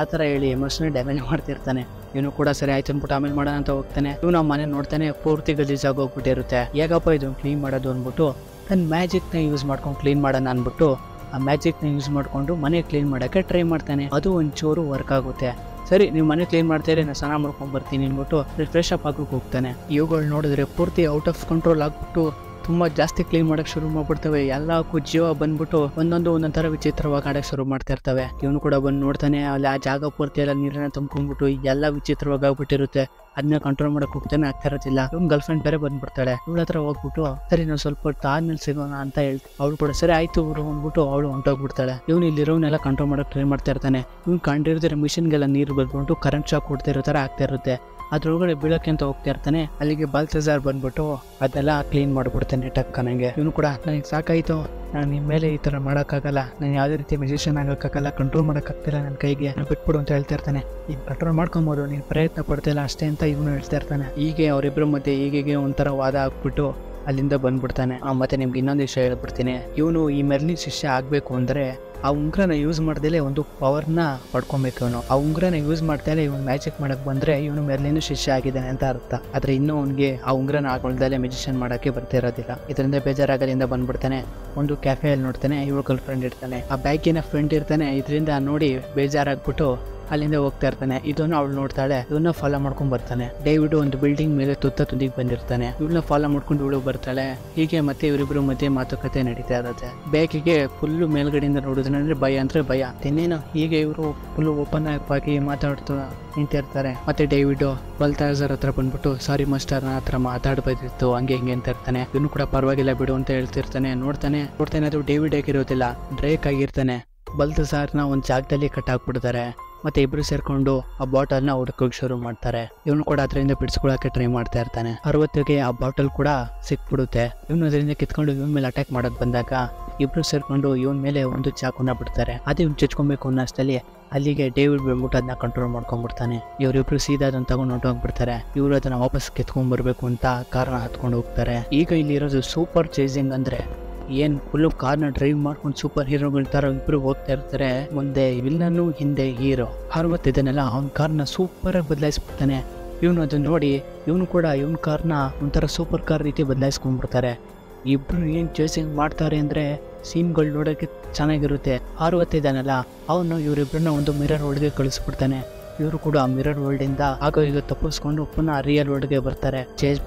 ಆ ಥರ ಹೇಳಿ ಎಮೋಷನಲ್ ಡ್ಯಾಮೇಜ್ ಮಾಡ್ತಿರ್ತಾನೆ. ಇವನು ಕೂಡ ಸರಿ ಆಯ್ತು ಅಂದ್ಬಿಟ್ಟು ಆಮೇಲೆ ಮಾಡೋಣ ಅಂತ ಹೋಗ್ತಾನೆ. ಇವನು ಮನೆ ನೋಡ್ತಾನೆ ಪೂರ್ತಿ ಗಲೀಜಾಗಿ ಹೋಗ್ಬಿಟ್ಟಿರುತ್ತೆ. ಹೇಗಪ್ಪ ಇದನ್ನು ಕ್ಲೀನ್ ಮಾಡೋದು ಅಂದ್ಬಿಟ್ಟು ನನ್ನ ಮ್ಯಾಜಿಕ್ನ ಯೂಸ್ ಮಾಡ್ಕೊಂಡು ಕ್ಲೀನ್ ಮಾಡೋಣ ಅಂದ್ಬಿಟ್ಟು ಆ ಮ್ಯಾಜಿಕ್ನ ಯೂಸ್ ಮಾಡಿಕೊಂಡು ಮನೆ ಕ್ಲೀನ್ ಮಾಡೋಕ್ಕೆ ಟ್ರೈ ಮಾಡ್ತಾನೆ. ಅದು ಒಂಚೂರು ವರ್ಕ್ ಆಗುತ್ತೆ. ಸರಿ ನೀವು ಮನೆ ಕ್ಲೀನ್ ಮಾಡ್ತೀರಿ, ನಾನು ಸ್ನಾನ ಮಾಡ್ಕೊಂಡು ಬರ್ತೀನಿ ಅಂದ್ಬಿಟ್ಟು ಫ್ರೆಶ್ ಅಪ್ ಆಗೋಕೆ ಹೋಗ್ತಾನೆ. ಇವುಗಳು ನೋಡಿದ್ರೆ ಪೂರ್ತಿ ಔಟ್ ಆಫ್ ಕಂಟ್ರೋಲ್ ಆಗ್ಬಿಟ್ಟು ತುಂಬ ಜಾಸ್ತಿ ಕ್ಲೀನ್ ಮಾಡೋಕ್ಕೆ ಶುರು ಮಾಡ್ಬಿಡ್ತವೆ. ಎಲ್ಲಕ್ಕೂ ಜೀವ ಬಂದ್ಬಿಟ್ಟು ಒಂದೊಂಥರ ವಿಚಿತ್ರವಾಗಿ ಆಡೋಕ್ಕೆ ಶುರು ಮಾಡ್ತಾ ಇರ್ತವೆ. ಇವನು ಕೂಡ ಬಂದು ನೋಡ್ತಾನೆ, ಅಲ್ಲಿ ಆ ಜಾಗ ಪೂರ್ತಿ ಎಲ್ಲ ನೀರನ್ನ ತುಂಬ್ಕೊಂಡ್ಬಿಟ್ಟು ಎಲ್ಲ ವಿಚಿತ್ರವಾಗಿ ಆಗ್ಬಿಟ್ಟಿರುತ್ತೆ. ಅದನ್ನ ಕಂಟ್ರೋಲ್ ಮಾಡಕ್ಕೆ ಹೋಗ್ತಾನೆ, ಆಗ್ತಾ ಇರೋದಿಲ್ಲ. ಇವ್ನ ಗರ್ಲ್ಫ್ರೆಂಡ್ ಬೇರೆ ಬಂದ್ಬಿಡ್ತಾಳೆ. ಇವಳ ಹತ್ರ ಹೋಗ್ಬಿಟ್ಟು ಸರಿ ನಾವು ಸ್ವಲ್ಪ ಹೊತ್ತು ಆದ್ಮೇಲೆ ಸಿಗೋಣ ಅಂತ ಹೇಳ್ತೀವಿ. ಅವಳು ಕೂಡ ಸರಿ ಆಯ್ತು ಅಂದ್ಬಿಟ್ಟು ಅವಳು ಹೊಂಟೋಗ್ಬಿಡ್ತಾಳೆ. ಇವನು ಇಲ್ಲಿರೋನೆಲ್ಲ ಕಂಟ್ರೋಲ್ ಮಾಡಕ್ಕೆ ಟ್ರೈ ಮಾಡ್ತಾ ಇರ್ತಾನೆ. ಇವ್ನು ಕಂಡಿರ್ತಾರೆ ಮಿಷಿನ್ಗೆಲ್ಲ ನೀರು ಬಂದ್ಬಿಟ್ಟು ಕರೆಂಟ್ ಶಾಕ್ ಕೊಡ್ತಾ ಇರೋ ಥರ ಆಗ್ತಾ ಇರುತ್ತೆ. ಅದ್ರೊಳಗಡೆ ಬೀಳಕ್ಕೆ ಅಂತ ಹೋಗ್ತಾ ಇರ್ತಾನೆ. ಅಲ್ಲಿಗೆ ಬಾಲ್ತಾಜಾರ್ ಬಂದ್ಬಿಟ್ಟು ಅದೆಲ್ಲ ಕ್ಲೀನ್ ಮಾಡ್ಬಿಡ್ತಾನೆ ಟಕ್ಕನಂಗೆ. ಇವನು ಕೂಡ ನನಗೆ ಸಾಕಾಯ್ತು, ನಾನು ನಿಮ್ಮ ಮೇಲೆ ಈ ಥರ ಮಾಡೋಕ್ಕಾಗಲ್ಲ, ನಾನು ಯಾವುದೇ ರೀತಿ ಮ್ಯೂಸಿಷಿಯನ್ ಆಗೋಕ್ಕಾಗಲ್ಲ, ಕಂಟ್ರೋಲ್ ಮಾಡೋಕ್ಕಾಗ್ತಿಲ್ಲ ನನ್ನ ಕೈಗೆ, ನಾನು ಬಿಟ್ಬಿಡು ಅಂತ ಹೇಳ್ತಾ ಇರ್ತಾನೆ. ನೀನು ಕಂಟ್ರೋಲ್ ಮಾಡ್ಕೊಬೋದು, ನೀನು ಪ್ರಯತ್ನ ಪಡ್ತಿಲ್ಲ ಅಷ್ಟೇ ಅಂತ ಇವನು ಹೇಳ್ತಾ ಇರ್ತಾನೆ. ಹೀಗೆ ಅವರಿಬ್ಬರ ಮಧ್ಯೆ ಹೀಗೆ ಒಂಥರ ವಾದ ಆಗ್ಬಿಟ್ಟು ಅಲ್ಲಿಂದ ಬಂದ್ಬಿಡ್ತಾನೆ. ಮತ್ತೆ ನಿಮ್ಗೆ ಇನ್ನೊಂದು ವಿಷಯ ಹೇಳ್ಬಿಡ್ತೀನಿ. ಇವನು ಈ ಮೆರ್ಲಿನ್ ಶಿಷ್ಯ ಆಗಬೇಕು ಅಂದರೆ ಆ ಉಂಗ್ರನ ಯೂಸ್ ಮಾಡ್ದಲೇ ಒಂದು ಪವರ್ನ ಪಡ್ಕೊಬೇಕು. ಇವನು ಆ ಉಂಗ್ರನ ಯೂಸ್ ಮಾಡ್ದಲೇ ಇವನು ಮ್ಯಾಜಿಕ್ ಮಾಡಕ್ಕೆ ಬಂದರೆ ಇವನು ಮೆರ್ಲಿನ್ ಶಿಷ್ಯ ಆಗಿದ್ದಾನೆ ಅಂತ ಅರ್ಥ. ಆದರೆ ಇನ್ನೂ ಅವನಿಗೆ ಆ ಉಂಗ್ರನ ಹಾಕೊಳ್ದಲೇ ಮೆಜಿಷಿಯನ್ ಮಾಡೋಕ್ಕೆ ಬರ್ತಿರೋದಿಲ್ಲ. ಇದರಿಂದ ಬೇಜಾರಾಗಲಿಂದ ಬಂದ್ಬಿಡ್ತಾನೆ. ಒಂದು ಕ್ಯಾಫೆಯಲ್ಲಿ ನೋಡ್ತಾನೆ, ಇವಳು ಗರ್ಲ್ ಫ್ರೆಂಡ್ ಇರ್ತಾನೆ, ಆ ಬ್ಯಾಗಿನ ಫ್ರೆಂಡ್ ಇರ್ತಾನೆ. ಇದರಿಂದ ನೋಡಿ ಬೇಜಾರಾಗ್ಬಿಟ್ಟು ಅಲ್ಲಿಂದ ಹೋಗ್ತಾ ಇರ್ತಾನೆ. ಇದನ್ನು ಅವಳು ನೋಡ್ತಾಳೆ, ಇವನ್ನ ಫಾಲೋ ಮಾಡ್ಕೊಂಡು ಬರ್ತಾನೆ. ಡೇವಿಡ್ ಒಂದು ಬಿಲ್ಡಿಂಗ್ ಮೇಲೆ ತುದಿಗೆ ಬಂದಿರ್ತಾನೆ. ಇವಳನ್ನ ಫಾಲೋ ಮಾಡ್ಕೊಂಡು ಇವಳು ಬರ್ತಾಳೆ. ಹೀಗೆ ಮತ್ತೆ ಇವರಿಬ್ರು ಮಧ್ಯೆ ಮಾತುಕತೆ ನಡೀತಾ ಇರುತ್ತೆ. ಬ್ಯಾಗಿಗೆ ಫುಲ್ಲು ಮೇಲ್ಗಡೆಯಿಂದ ನೋಡಿದ್ರೆ ಅಂದ್ರೆ ಭಯ ಅಂದ್ರೆ ಭಯ. ಇನ್ನೇನು ಹೀಗೆ ಇವರು ಫುಲ್ಲು ಓಪನ್ ಆಗಿ ಮಾತಾಡ್ತಾ ನಿಂತಿರ್ತಾರೆ. ಮತ್ತೆ ಡೇವಿಡ್ ಬಾಲ್ತಾಜರ್ ಹತ್ರ ಬಂದ್ಬಿಟ್ಟು ಸಾರಿ ಮಾಸ್ಟರ್, ನನ್ನ ಹತ್ರ ಮಾತಾಡ್ಬೋದಿತ್ತು ಹಂಗೆ ಹಿಂಗೆ ಅಂತ ಇರ್ತಾನೆ. ಇವನು ಕೂಡ ಪರವಾಗಿಲ್ಲ ಬಿಡು ಅಂತ ಹೇಳ್ತಿರ್ತಾನೆ. ನೋಡ್ತಾನೆ ಅದು ಡೇವಿಡ್ ಆಗಿರೋದಿಲ್ಲ, ಡ್ರೇಕ್ ಆಗಿರ್ತಾನೆ. ಬಾಲ್ತಾಜರ್ನ ಒಂದು ಜಾಗದಲ್ಲಿ ಕಟ್ ಹಾಕ್ಬಿಡ್ತಾರೆ. ಮತ್ತೆ ಇಬ್ರು ಸೇರ್ಕೊಂಡು ಆ ಬಾಟಲ್ನ ಹುಡುಕೋಕೆ ಶುರು ಮಾಡ್ತಾರೆ. ಇವನು ಕೂಡ ಅದರಿಂದ ಬಿಡಿಸ್ಕೊಳಕ್ಕೆ ಟ್ರೈ ಮಾಡ್ತಾ ಇರ್ತಾನೆ. 60ಗೆ ಆ ಬಾಟಲ್ ಕೂಡ ಸಿಕ್ಬಿಡುತ್ತೆ. ಇವನು ಅದರಿಂದ ಕಿತ್ಕೊಂಡು ಇವನ್ ಮೇಲೆ ಅಟ್ಯಾಕ್ ಮಾಡಕ್ ಬಂದಾಗ ಇಬ್ರು ಸೇರ್ಕೊಂಡು ಇವನ್ ಮೇಲೆ ಒಂದು ಚಾಕುನ ಬಿಡ್ತಾರೆ. ಅದೇ ಇವ್ನು ಚಚ್ಕೊಬೇಕು ಅನ್ನೋಷ್ಟರಲ್ಲಿ ಅಲ್ಲಿಗೆ ಡೇವಿಡ್ ಬಂದ್ಬಿಟ್ಟು ಅದನ್ನ ಕಂಟ್ರೋಲ್ ಮಾಡ್ಕೊಂಡ್ಬಿಡ್ತಾನೆ. ಇವರಿಬ್ರು ಸೀದಾ ಅದನ್ನ ತಗೊಂಡು ಹೊಂಟೋಗ್ಬಿಡ್ತಾರೆ. ಇವರು ಅದನ್ನ ವಾಪಸ್ ಕಿತ್ಕೊಂಡ್ ಬರ್ಬೇಕು ಅಂತ ಕಾರ್ನ ಹತ್ಕೊಂಡು ಹೋಗ್ತಾರೆ. ಈಗ ಇಲ್ಲಿ ಇರೋದು ಸೂಪರ್ ಚೇಸಿಂಗ್. ಅಂದ್ರೆ ಏನ್ ಫುಲ್ಲು ಕಾರ್ನ ಡ್ರೈವ್ ಮಾಡ್ಕೊಂಡು ಸೂಪರ್ ಹೀರೋಗಳ ತರ ಇಬ್ರು ಹೋಗ್ತಾ ಇರ್ತಾರೆ. ಮುಂದೆ ವಿಲ್ಲನ್ನು, ಹಿಂದೆ ಹೀರೋ. 60 ಇದನ್ನೆಲ್ಲ ಅವ್ನ ಕಾರ್ನ ಸೂಪರ್ ಆಗಿ ಬದಲಾಯಿಸ್ಬಿಡ್ತಾನೆ. ಇವನು ಅದನ್ನ ನೋಡಿ ಇವನು ಕೂಡ ಇವನ್ ಕಾರ್ನ ಒಂಥರ ಸೂಪರ್ ಕಾರ್ ರೀತಿ ಬದಲಾಯಿಸ್ಕೊಂಡ್ಬಿಡ್ತಾರೆ. ಇಬ್ರು ಏನ್ ಚೇಸಿಂಗ್ ಮಾಡ್ತಾರೆ ಅಂದ್ರೆ ಸೀನ್ಗಳು ನೋಡೋಕೆ ಚೆನ್ನಾಗಿರುತ್ತೆ. 60 ಇದನ್ನೆಲ್ಲ ಅವನು ಇವರಿಬ್ರನ್ನ ಒಂದು ಮಿರರ್ ಒಳಗೆ ಕಳಿಸ್ಬಿಡ್ತಾನೆ. ಇವರು ಕೂಡ ಆ ಮಿರರ್ ವರ್ಲ್ಡ್ ಇಂದ ಆಗ ಈಗ ತಪ್ಪಿಸ್ಕೊಂಡು ಪುನಃ ರಿಯಲ್ ವರ್ಲ್ಡ್ಗೆ ಬರ್ತಾರೆ. ಚೇಂಜ್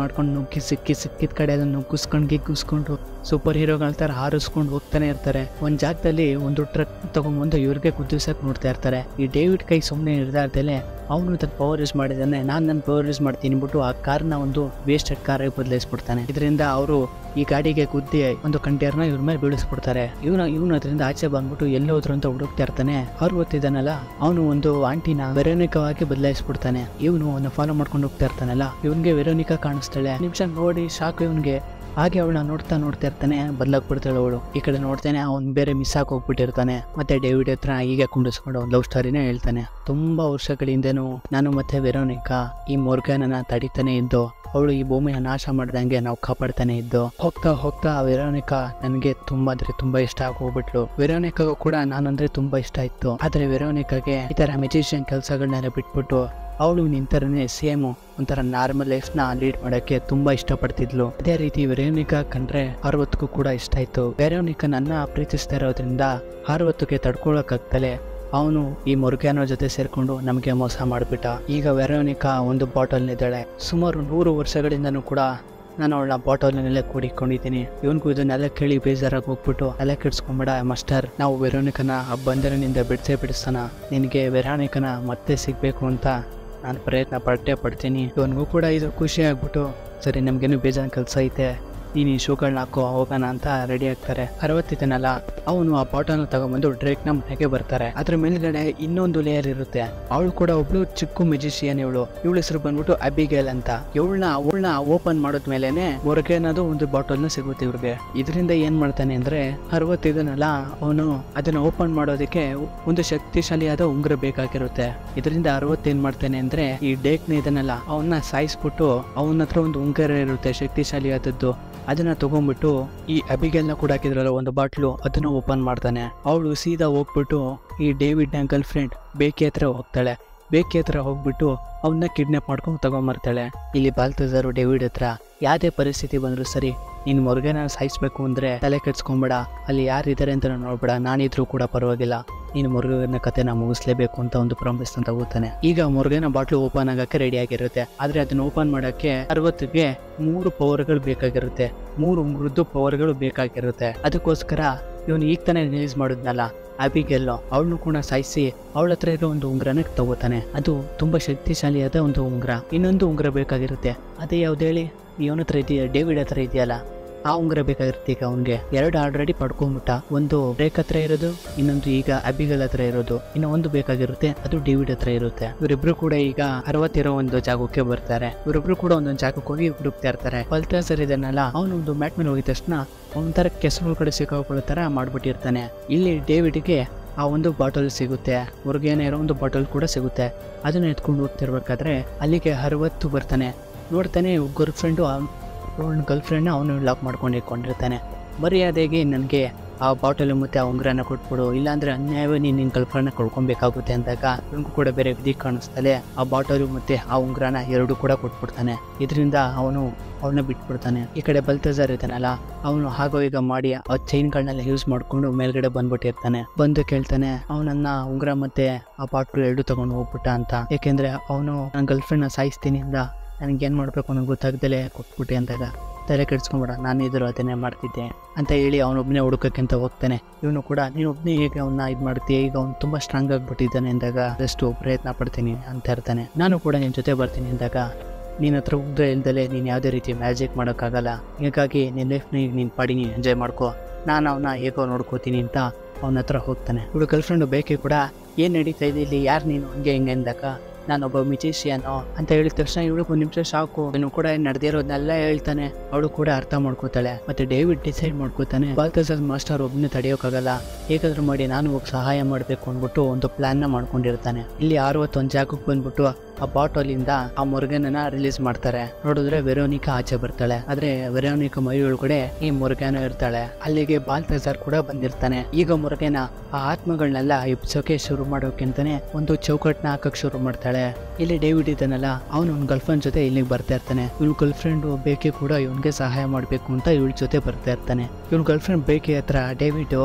ಮಾಡ್ಕೊಂಡು ನುಗ್ಗಿ ಸಿಕ್ಕಿದ ಕಡೆ ಅದನ್ನು ನುಗ್ಗಿಸ್ಕೊಂಡು ಸೂಪರ್ ಹೀರೋಗಳ ತರ ಹಾರಿಸ್ಕೊಂಡು ಹೋಗ್ತಾನೆ ಇರ್ತಾರೆ. ಒಂದ್ ಜಾಗದಲ್ಲಿ ಒಂದು ಟ್ರಕ್ ತಗೊಂಡ್ಬಂದು ಇವ್ರಿಗೆ ಕುದಿಸಕ್ ನೋಡ್ತಾ ಇರ್ತಾರೆ. ಈ ಡೇವಿಡ್ ಕೈ ಸುಮ್ಮನೆ ಇರ್ದಾರ್ದಲೆ ಅವನು ತನ್ನ ಪವರ್ ಯೂಸ್ ಮಾಡಿದಾನೆ, ನನ್ನ ಪವರ್ ಯೂಸ್ ಮಾಡ್ತೀನಿ ಬಿಟ್ಟು ಆ ಕಾರ್ನ ಒಂದು ವೇಸ್ಟೆಡ್ ಕಾರ್ ಬದಲಾಯಿಸ್ಬಿಡ್ತಾನೆ. ಇದರಿಂದ ಅವರು ಈ ಗಾಡಿಗೆ ಗುದ್ದಿ ಒಂದು ಕಂಟೇರ್ನ ಇವ್ರ ಮೇಲೆ ಬೀಳಿಸ್ಬಿಡ್ತಾರೆ. ಇವನು ಅದರಿಂದ ಆಚೆ ಬಂದ್ಬಿಟ್ಟು ಎಲ್ಲೋದ್ರು ಅಂತ ಹುಡುಕ್ತಾ ಇರ್ತಾನೆ. 60 ಇದನ್ನಲ್ಲ ಅವನು ಒಂದು ಆಂಟಿನ ವೆರೋನಿಕವಾಗಿ ಬದಲಾಯಿಸ್ಬಿಡ್ತಾನೆ. ಇವನು ಅವನ್ನ ಫಾಲೋ ಮಾಡ್ಕೊಂಡು ಹೋಗ್ತಾ ಇರ್ತಾನಲ್ಲ, ಇವನ್ಗೆ ವೆರೋನಿಕಾ ಕಾಣಿಸ್ತಾಳೆ. ನಿಮಿಷ ನೋಡಿ ಶಾಕ್ ಇವನ್ಗೆ. ಹಾಗೆ ಅವಳನ್ನ ನೋಡ್ತಾ ಇರ್ತಾನೆ, ಬದಲಾಗ್ಬಿಡ್ತಾಳೆ ಅವಳು. ಈ ಕಡೆ ನೋಡ್ತಾನೆ ಅವ್ನು ಬೇರೆ ಮಿಸ್ ಆಗಿ ಹೋಗ್ಬಿಟ್ಟಿರ್ತಾನೆ. ಮತ್ತೆ ಡೇವಿಡ್ ಹತ್ರ ಹೀಗೆ ಕುಂಡಿಸ್ಕೊಂಡು ಒಂದು ಲವ್ ಸ್ಟೋರಿನ ಹೇಳ್ತಾನೆ. ತುಂಬಾ ವರ್ಷಗಳಿಂದನೂ ನಾನು ಮತ್ತೆ ವೆರೋನಿಕಾ ಈ ಮೊರ್ಗಾನನ್ನ ತಡಿತಾನೆ ಇದ್ದು ಅವಳು ಈ ಭೂಮಿನ ನಾಶ ಮಾಡ್ದಂಗೆ ನಾವು ಕಾಪಾಡ್ತಾನೆ ಇದ್ದು. ಹೋಗ್ತಾ ಹೋಗ್ತಾ ವೆರೋನಿಕಾ ನನಗೆ ತುಂಬಾ ಅಂದ್ರೆ ತುಂಬಾ ಇಷ್ಟ ಆಗಿ ಹೋಗ್ಬಿಟ್ಲು. ವೆರೋನಿಕಾಗೂ ಕೂಡ ನಾನಂದ್ರೆ ತುಂಬಾ ಇಷ್ಟ ಇತ್ತು. ಆದ್ರೆ ವೆರೋನಿಕಾಗೆ ಈ ತರ ಮೆಜಿಷಿಯನ್ ಕೆಲಸಗಳನ್ನೆಲ್ಲ ಬಿಟ್ಬಿಟ್ಟು ಅವಳು ನಿಂತರನೇ ಸೇಮ್ ಒಂಥರ ನಾರ್ಮಲ್ ಲೈಫ್ ನ ಲೀಡ್ ಮಾಡಕ್ಕೆ ತುಂಬಾ ಇಷ್ಟಪಡ್ತಿದ್ಲು. ಅದೇ ರೀತಿ ವೆರೋನಿಕಾ ಕಂಡ್ರೆ ಆರ್ವತ್ಗೂ ಕೂಡ ಇಷ್ಟ ಇತ್ತು. ವೆರೋನಿಕಾ ನನ್ನ ಪ್ರೀತಿಸ್ತಾ ಇರೋದ್ರಿಂದ ಆರ್ವತ್ಗೆ ತಡ್ಕೊಳಕ್ಕಾಗ್ತಲೇ ಅವನು ಈ ಮೊರ್ಗ್ಯಾನೋ ಜೊತೆ ಸೇರ್ಕೊಂಡು ನಮಗೆ ಮೋಸ ಮಾಡ್ಬಿಟ್ಟ. ಈಗ ವೆರೋನಿಕಾ ಒಂದು ಬಾಟಲ್ ಇದ್ದಾಳೆ. ಸುಮಾರು 100 ವರ್ಷಗಳಿಂದನೂ ಕೂಡ ನಾನು ಅವಳ ಬಾಟಲ್ನಲ್ಲೇ ಕೂಡಿಕೊಂಡಿದ್ದೀನಿ. ಇವನ್ಗೂ ಇದನ್ನೆಲ್ಲ ಕೇಳಿ ಬೇಜಾರಾಗಿ ಹೋಗ್ಬಿಟ್ಟು ಎಲ್ಲ ಕೆಡ್ಸ್ಕೊಂಬೇಡ ಮಾಸ್ಟರ್, ನಾವು ವೆರೋನಿಕನ ಆ ಬಂಧನದಿಂದ ಬಿಡಿಸ್ತಾನ. ನಿನಗೆ ವೆರೋನಿಕನ ಮತ್ತೆ ಸಿಗ್ಬೇಕು ಅಂತ ನಾನು ಪ್ರಯತ್ನ ಪಡ್ತೀನಿ. ಇವನ್ಗೂ ಕೂಡ ಇದು ಖುಷಿ ಆಗ್ಬಿಟ್ಟು ಸರಿ ನಮ್ಗೇನು ಬೇಜಾನ್ ಕೆಲಸ ಐತೆ, ನೀನು ಈ ಶೂಗಳನ್ನ ಹಾಕೋ ಹೋಗೋಣ ಅಂತ ರೆಡಿ ಆಗ್ತಾರೆ. ಅರವತ್ತಿದನಲ್ಲ ಅವನು ಆ ಬಾಟಲ್ನ ತಗೊಂಡ್ಬಂದು ಡ್ರೇಕ್ನ ಮನೆಗೆ ಬರ್ತಾರೆ. ಅದ್ರ ಮೇಲ್ಗಡೆ ಇನ್ನೊಂದು ಲೇಯರ್ ಇರುತ್ತೆ. ಅವಳು ಕೂಡ ಒಬ್ಳು ಚಿಕ್ಕ ಮೆಜಿಷಿಯನ್. ಇವಳು ಹೆಸರು ಬಂದ್ಬಿಟ್ಟು ಅಬಿಗೇಲ್ ಅಂತ. ಅವಳನ್ನ ಓಪನ್ ಮಾಡೋದ್ಮೇಲೆನೆ ಹೊರಗೆ ಅನ್ನೋದು ಒಂದು ಬಾಟಲ್ನ ಸಿಗುತ್ತೆ ಇವ್ರಿಗೆ. ಇದರಿಂದ ಏನ್ ಮಾಡ್ತಾನೆ ಅಂದ್ರೆ ಅರವತ್ತಿದನಲ್ಲ ಅವನು ಅದನ್ನ ಓಪನ್ ಮಾಡೋದಕ್ಕೆ ಒಂದು ಶಕ್ತಿಶಾಲಿಯಾದ ಉಂಗುರ ಬೇಕಾಗಿರುತ್ತೆ. ಇದರಿಂದ ಏನ್ ಮಾಡ್ತಾನೆ ಅಂದ್ರೆ ಈ ಡೇಕ್ನ ಇದನ್ನಲ್ಲ ಅವನ್ನ ಸಾಯಿಸ್ಬಿಟ್ಟು ಅವನ ಹತ್ರ ಒಂದು ಉಂಗುರ ಇರುತ್ತೆ ಶಕ್ತಿಶಾಲಿಯಾದದ್ದು. ಅದನ್ನ ತಗೊಂಡ್ಬಿಟ್ಟು ಈ ಅಬಿಗೇಲ್ನ ಕೂಡ ಹಾಕಿದ್ರಲ್ಲ ಒಂದು ಬಾಟ್ಲು, ಅದನ್ನ ಓಪನ್ ಮಾಡ್ತಾನೆ. ಅವಳು ಸೀದಾ ಹೋಗ್ಬಿಟ್ಟು ಈ ಡೇವಿಡ್ನ ಗರ್ಲ್ ಫ್ರೆಂಡ್ ಬೇಕಿ ಹತ್ರ ಹೋಗ್ತಾಳೆ. ಬೇಕಿ ಹತ್ರ ಹೋಗ್ಬಿಟ್ಟು ಅವನ್ನ ಕಿಡ್ನಾಪ್ ಮಾಡ್ಕೊಂಡು ತಗೊಂಬರ್ತಾಳೆ. ಇಲ್ಲಿ ಬಾಲ್ತಜಾರು ಡೇವಿಡ್ ಹತ್ರ ಯಾವುದೇ ಪರಿಸ್ಥಿತಿ ಬಂದ್ರು ಸರಿ, ನೀನು ಮೊರ್ಗನ ಸಾಯಿಸ್ಬೇಕು ಅಂದ್ರೆ ತಲೆ ಕೆಡ್ಸ್ಕೊಂಬೇಡ, ಅಲ್ಲಿ ಯಾರಿದ್ದಾರೆ ಅಂತ ನೋಡ್ಬೇಡ, ನಾನಿದ್ರು ಕೂಡ ಪರವಾಗಿಲ್ಲ, ನೀನು ಮೊರ್ಗನ ಕತೆನ ಮುಗಿಸ್ಲೇಬೇಕು ಅಂತ ಒಂದು ಪ್ರಾಮಿಸ್ ಅಂತ ತಗೋತಾನೆ. ಈಗ ಮೊರ್ಗನ ಬಾಟ್ಲು ಓಪನ್ ಆಗಕ್ಕೆ ರೆಡಿ ಆಗಿರುತ್ತೆ. ಆದ್ರೆ ಅದನ್ನ ಓಪನ್ ಮಾಡಕ್ಕೆ 60ಗೆ 3 ಪವರ್ಗಳು ಬೇಕಾಗಿರುತ್ತೆ, 3 ಮೃದು ಪವರ್ಗಳು ಬೇಕಾಗಿರುತ್ತೆ. ಅದಕ್ಕೋಸ್ಕರ ಇವನು ಈಗ ತಾನೇ ರಿಲೀಸ್ ಮಾಡಿದ್ನಲ್ಲ ಅಬಿಗೆಲ್ಲೋ, ಅವಳನ್ನು ಕೂಡ ಸಾಯಿಸಿ ಅವಳ ಹತ್ರ ಇರೋ ಒಂದು ಉಂಗ್ರನ ತಗೋತಾನೆ. ಅದು ತುಂಬಾ ಶಕ್ತಿಶಾಲಿಯಾದ ಒಂದು ಉಂಗ್ರ. ಇನ್ನೊಂದು ಉಂಗ್ರ ಬೇಕಾಗಿರುತ್ತೆ. ಅದೇ ಯಾವ್ದು ಹೇಳಿ, ಇವನ ಹತ್ರ ಇದೆಯಾ, ಡೇವಿಡ್ ಹತ್ರ ಇದೆಯಲ್ಲ ಆ ಉಂಗ್ರ ಬೇಕಾಗಿರುತ್ತೆ. ಈಗ ಅವನ್ಗೆ 2 ಆಲ್ರೆಡಿ ಪಡ್ಕೊಂಡ್ಬಿಟ್ಟ. ಒಂದು ರೇಕ್ ಹತ್ರ ಇರೋದು, ಇನ್ನೊಂದು ಈಗ ಅಬಿಗಲ್ ಹತ್ರ ಇರೋದು, ಇನ್ನು ಒಂದು ಬೇಕಾಗಿರುತ್ತೆ, ಅದು ಡೇವಿಡ್ ಹತ್ರ ಇರುತ್ತೆ. ಇವರಿಬ್ರು ಕೂಡ ಈಗ 60 ಇರೋ ಒಂದು ಜಾಗಕ್ಕೆ ಬರ್ತಾರೆ. ಇವರಿಬ್ರು ಕೂಡ ಒಂದೊಂದು ಜಾಗಕ್ಕೆ ಹೋಗಿ ಹುಡುಕ್ತಾ ಇರ್ತಾರೆ. ಬಲ್ತಾಸರ್ ಇದನ್ನೆಲ್ಲ ಅವನೊಂದು ಮ್ಯಾಟ್ ಮೇಲೆ ಹೋಗಿದ ತಕ್ಷಣ ಒಂಥರ ಕೆಸರು ಕಡೆ ಸಿಕ್ಕಾಕೊಳ್ಳೋ ತರ ಮಾಡ್ಬಿಟ್ಟಿರ್ತಾನೆ. ಇಲ್ಲಿ ಡೇವಿಡ್ಗೆ ಆ ಒಂದು ಬಾಟಲ್ ಸಿಗುತ್ತೆ, ಹೊರಗೇನೆ ಇರೋ ಒಂದು ಬಾಟಲ್ ಕೂಡ ಸಿಗುತ್ತೆ. ಅದನ್ನ ಎತ್ಕೊಂಡು ಹೋಗ್ತಿರ್ಬೇಕಾದ್ರೆ ಅಲ್ಲಿಗೆ 60 ಬರ್ತಾನೆ. ನೋಡ್ತಾನೆ ಗರ್ಲ್ ಫ್ರೆಂಡು ಗರ್ಲ್ ಫ್ರೆಂಡ್ನ ಅವನು ಲಾಕ್ ಮಾಡ್ಕೊಂಡು ಇಟ್ಕೊಂಡಿರ್ತಾನೆ. ಮರ್ಯಾದೆಗೆ ನನಗೆ ಆ ಬಾಟಲ್ ಮತ್ತೆ ಆ ಉಂಗ್ರನ ಕೊಟ್ಬಿಡು, ಇಲ್ಲಾಂದ್ರೆ ಅನ್ಯಾಯವೇ ನೀನು ನಿನ್ನ ಗರ್ಲ್ ಫ್ರೆಂಡ್ನ ಕಳ್ಕೊಬೇಕಾಗುತ್ತೆ ಅಂದಾಗ ಇವನಿಗೂ ಕೂಡ ಬೇರೆ ವಿಧಿ ಕಾಣಿಸ್ತಲೆ ಆ ಬಾಟಲು ಮತ್ತೆ ಆ ಉಂಗ್ರನ 2 ಕೂಡ ಕೊಟ್ಬಿಡ್ತಾನೆ. ಇದರಿಂದ ಅವನು ಅವಳನ್ನ ಬಿಟ್ಬಿಡ್ತಾನೆ. ಈ ಕಡೆ ಬಲ್ತಜಾರ್ ಇದ್ದಾನಲ್ಲ ಅವನು ಹಾಗೋ ಈಗ ಮಾಡಿ ಆ ಚೈನ್ಗಳನ್ನೆಲ್ಲ ಯೂಸ್ ಮಾಡ್ಕೊಂಡು ಮೇಲ್ಗಡೆ ಬಂದ್ಬಿಟ್ಟಿರ್ತಾನೆ. ಬಂದು ಕೇಳ್ತಾನೆ ಅವನನ್ನ ಉಂಗ್ರ ಮತ್ತೆ ಆ ಬಾಟ್ಲು 2 ತಗೊಂಡು ಹೋಗ್ಬಿಟ್ಟ ಅಂತ. ಯಾಕೆಂದ್ರೆ ಅವನು ನನ್ನ ಗರ್ಲ್ ಫ್ರೆಂಡ್ನ ಸಾಯಿಸ್ತೀನಿ ಅಂದ, ನನಗೇನು ಮಾಡಬೇಕು ಅನ್ನೋ ಗೊತ್ತಾಗ್ದಲೇ ಕೊಟ್ಬಿಟ್ಟೆ ಅಂದಾಗ ತಲೆ ಕೆಡ್ಸ್ಕೊಂಬೇಡ, ನಾನಿದ್ರು ಅದನ್ನೇ ಮಾಡ್ತಿದ್ದೆ ಅಂತ ಹೇಳಿ ಅವನೊಬ್ಬನೇ ಹುಡುಕಕ್ಕೆ ಅಂತ ಹೋಗ್ತಾನೆ. ಇವನು ಕೂಡ ನೀನು ಒಬ್ಬನೇ ಹೇಗೆ ಅವನ್ನ ಇದು ಮಾಡ್ತೀಯ, ಈಗ ಅವ್ನು ತುಂಬ ಸ್ಟ್ರಾಂಗ್ ಆಗಿಬಿಟ್ಟಿದ್ದಾನೆ ಅಂದಾಗ ಅದಷ್ಟು ಪ್ರಯತ್ನ ಪಡ್ತೀನಿ ಅಂತ ಇರ್ತಾನೆ. ನಾನು ಕೂಡ ನಿನ್ನ ಜೊತೆ ಬರ್ತೀನಿ ಅಂದಾಗ ನಿನ್ನ ಹತ್ರ ಉಗ್ರ ಇಲ್ದಲೆ ನೀನು ಯಾವುದೇ ರೀತಿ ಮ್ಯಾಜಿಕ್ ಮಾಡೋಕ್ಕಾಗಲ್ಲ, ಹೀಗಾಗಿ ನಿನ್ನ ಲೈಫ್ನ ಈಗ ನೀನು ಪಾಡಿ ನೀನು ಎಂಜಾಯ್ ಮಾಡ್ಕೋ, ನಾನು ಅವನ್ನ ಹೇಗೋ ನೋಡ್ಕೋತೀನಿ ಅಂತ ಅವನ ಹತ್ರ ಹೋಗ್ತಾನೆ. ಇವಳು ಗರ್ಲ್ ಫ್ರೆಂಡು ಬೇಕಿ ಕೂಡ ಏನು ನಡೀತಾ ಇದೆ ಇಲ್ಲಿ, ಯಾರು ನೀನು ಹಂಗೆ ಹಿಂಗೆ ಅಂದಾಗ ನಾನೊಬ್ಬ ಮಿಜಿಷಿಯನು ಅಂತ ಹೇಳಿದ ತಕ್ಷಣ ಇವಳು 1 ನಿಮಿಷ ಸಾಕು, ಇವನು ಕೂಡ ನಡೆದಿರೋದನ್ನೆಲ್ಲ ಹೇಳ್ತಾನೆ. ಅವಳು ಕೂಡ ಅರ್ಥ ಮಾಡ್ಕೋತಾಳೆ. ಮತ್ತೆ ಡೇವಿಡ್ ಡಿಸೈಡ್ ಮಾಡ್ಕೋತಾನೆ ಬಾಲ್ತಜಾರ್ ಮಾಸ್ಟರ್ ಒಬ್ಬನೇ ತಡೆಯೋಕ್ಕಾಗಲ್ಲ, ಹೇಗಾದ್ರೂ ಮಾಡಿ ನಾನು ಹೋಗಿ ಸಹಾಯ ಮಾಡಬೇಕು ಅಂದ್ಬಿಟ್ಟು ಒಂದು ಪ್ಲಾನ್ನ ಮಾಡ್ಕೊಂಡಿರ್ತಾನೆ. ಇಲ್ಲಿ 61 ಜಾಗಕ್ಕೆ ಬಂದ್ಬಿಟ್ಟು ಆ ಬಾಟಲ್ ಇಂದ ಆ ಮೊರ್ಗನನ್ನ ರಿಲೀಸ್ ಮಾಡ್ತಾರೆ. ನೋಡಿದ್ರೆ ವೆರೋನಿಕಾ ಆಚೆ ಬರ್ತಾಳೆ. ಆದ್ರೆ ವೆರೋನಿಕಾ ಮೈ ಒಳಗಡೆ ಈ ಮೊರ್ಗನ ಇರ್ತಾಳೆ. ಅಲ್ಲಿಗೆ ಬಾಲ್ತಜಾರ್ ಕೂಡ ಬಂದಿರ್ತಾನೆ. ಈಗ ಮೊರ್ಗನ ಆ ಆತ್ಮಗಳನ್ನೆಲ್ಲ ಎಬ್ಸೋಕೆ ಶುರು ಮಾಡೋಕೆಂತಾನೆ ಒಂದು ಚೌಕಟ್ನ ಹಾಕಕ್ ಶುರು ಮಾಡ್ತಾಳೆ. ಇಲ್ಲಿ ಡೇವಿಡ್ ಇದ್ದಾನಲ್ಲ ಅವನು ಅವ್ನ ಗರ್ಲ್ ಫ್ರೆಂಡ್ ಜೊತೆ ಇಲ್ಲಿಗೆ ಬರ್ತಾ ಇರ್ತಾನೆ. ಇವಳು ಗರ್ಲ್ ಫ್ರೆಂಡ್ ಬೇಕಿ ಕೂಡ ಇವನ್ಗೆ ಸಹಾಯ ಮಾಡ್ಬೇಕು ಅಂತ ಇವಳ ಜೊತೆ ಬರ್ತಾ ಇರ್ತಾನೆ. ಇವನ್ ಗರ್ಲ್ ಫ್ರೆಂಡ್ ಬೇಕಿ ಹತ್ರ ಡೇವಿಡ್